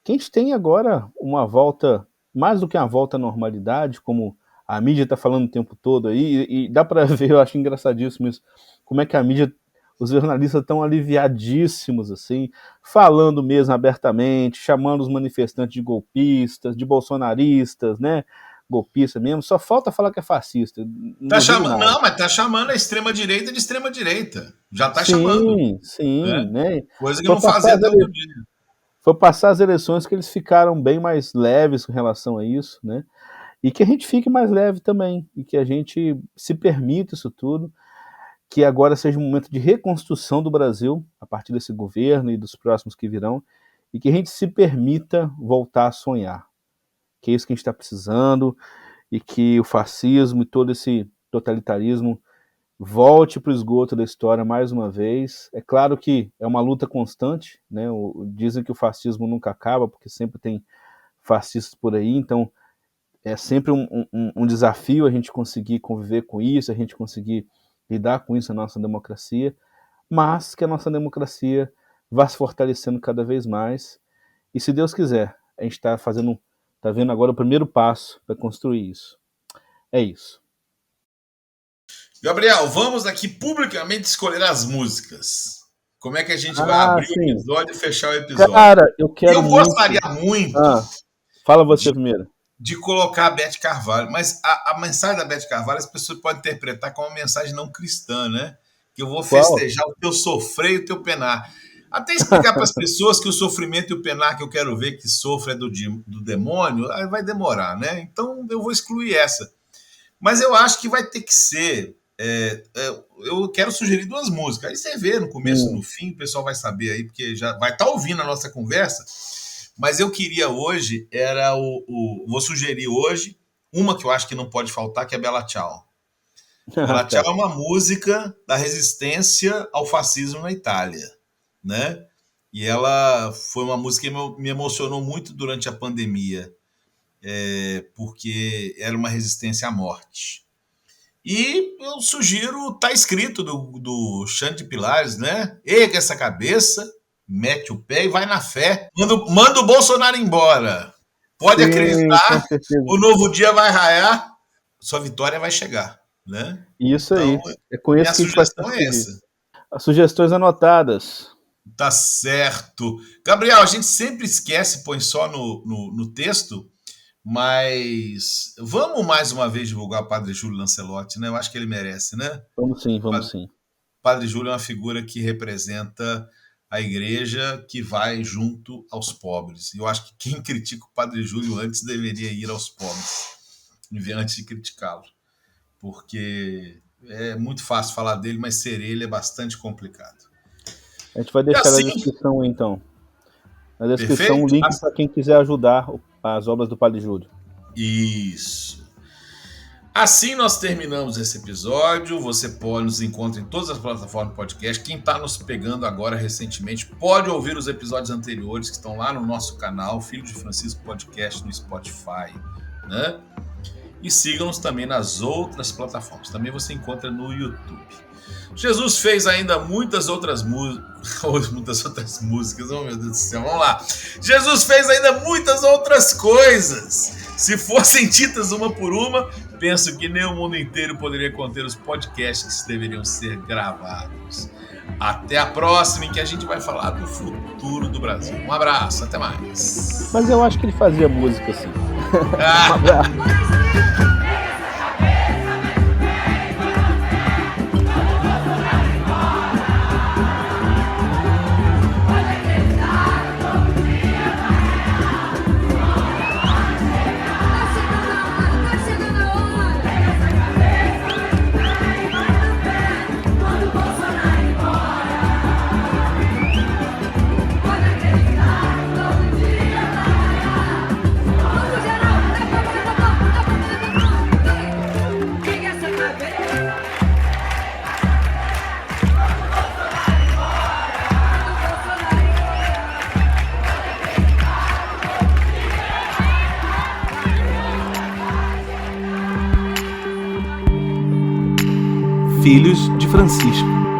Speaker 4: Que a gente tem agora uma volta, mais do que uma volta à normalidade, como a mídia está falando o tempo todo aí, e dá para ver, eu acho engraçadíssimo isso, como é que a mídia, os jornalistas estão aliviadíssimos, assim, falando mesmo abertamente, chamando os manifestantes de golpistas, de bolsonaristas, né? Golpista mesmo, só falta falar que é fascista.
Speaker 3: Não, mas tá chamando a extrema-direita de extrema-direita. Já tá chamando.
Speaker 4: Sim, né?
Speaker 3: Coisa que não fazia até outro dia.
Speaker 4: Foi passar as eleições que eles ficaram bem mais leves com relação a isso, né? E que a gente fique mais leve também, e que a gente se permita isso tudo, que agora seja um momento de reconstrução do Brasil, a partir desse governo e dos próximos que virão, e que a gente se permita voltar a sonhar. Que é isso que a gente está precisando, e que o fascismo e todo esse totalitarismo volte para o esgoto da história mais uma vez. É claro que é uma luta constante, né? Dizem que o fascismo nunca acaba, porque sempre tem fascistas por aí, então é sempre um desafio a gente conseguir conviver com isso, a gente conseguir lidar com isso na nossa democracia, mas que a nossa democracia vá se fortalecendo cada vez mais, e se Deus quiser, a gente está vendo agora o primeiro passo para construir isso. É isso.
Speaker 3: Gabriel, vamos aqui publicamente escolher as músicas. Como é que a gente vai abrir o episódio e fechar o episódio?
Speaker 4: Cara, eu
Speaker 3: gostaria muito
Speaker 4: fala você primeiro.
Speaker 3: De colocar a Beth Carvalho, mas a mensagem da Beth Carvalho as pessoas podem interpretar como uma mensagem não cristã, né? Que eu vou festejar o teu sofrer e o teu penar. Até explicar para as pessoas que o sofrimento e o penar que eu quero ver que sofre é do demônio, vai demorar, né? Então eu vou excluir essa. Mas eu acho que vai ter que ser... eu quero sugerir duas músicas. Aí você vê no começo e no fim, o pessoal vai saber aí, porque já vai estar ouvindo a nossa conversa. Mas eu queria hoje, vou sugerir hoje, uma que eu acho que não pode faltar, que é Bella Ciao. Bella Ciao é uma música da resistência ao fascismo na Itália, né? E ela foi uma música que me emocionou muito durante a pandemia, porque era uma resistência à morte. E eu sugiro, tá escrito do Xande de Pilares, né? Erga essa cabeça, mete o pé e vai na fé. Manda o Bolsonaro embora. Pode acreditar, o novo dia vai raiar, sua vitória vai chegar, né?
Speaker 4: Isso então, aí. É com
Speaker 3: isso que a gente vai essa.
Speaker 4: As sugestões anotadas.
Speaker 3: Tá certo. Gabriel, a gente sempre esquece, põe só no texto, mas vamos mais uma vez divulgar o Padre Júlio Lancelotti, né? Eu acho que ele merece, né?
Speaker 4: Vamos sim, vamos sim.
Speaker 3: Padre Júlio é uma figura que representa a igreja que vai junto aos pobres. E eu acho que quem critica o Padre Júlio antes deveria ir aos pobres, antes de criticá-lo. Porque é muito fácil falar dele, mas ser ele é bastante complicado.
Speaker 4: A gente vai deixar na descrição, então. Na descrição, o link para quem quiser ajudar as obras do Padre Júlio.
Speaker 3: Isso. Assim nós terminamos esse episódio. Você pode nos encontrar em todas as plataformas de podcast. Quem está nos pegando agora recentemente pode ouvir os episódios anteriores que estão lá no nosso canal, Filho de Francisco Podcast, no Spotify, né? E sigam-nos também nas outras plataformas. Também você encontra no YouTube. Jesus fez ainda muitas outras músicas. Oh, meu Deus do céu, vamos lá. Jesus fez ainda muitas outras coisas. Se fossem ditas uma por uma, penso que nem o mundo inteiro poderia conter os podcasts que deveriam ser gravados. Até a próxima, em que a gente vai falar do futuro do Brasil. Um abraço, até mais.
Speaker 4: Mas eu acho que ele fazia música assim. Um abraço.
Speaker 1: Filhos de Francisco.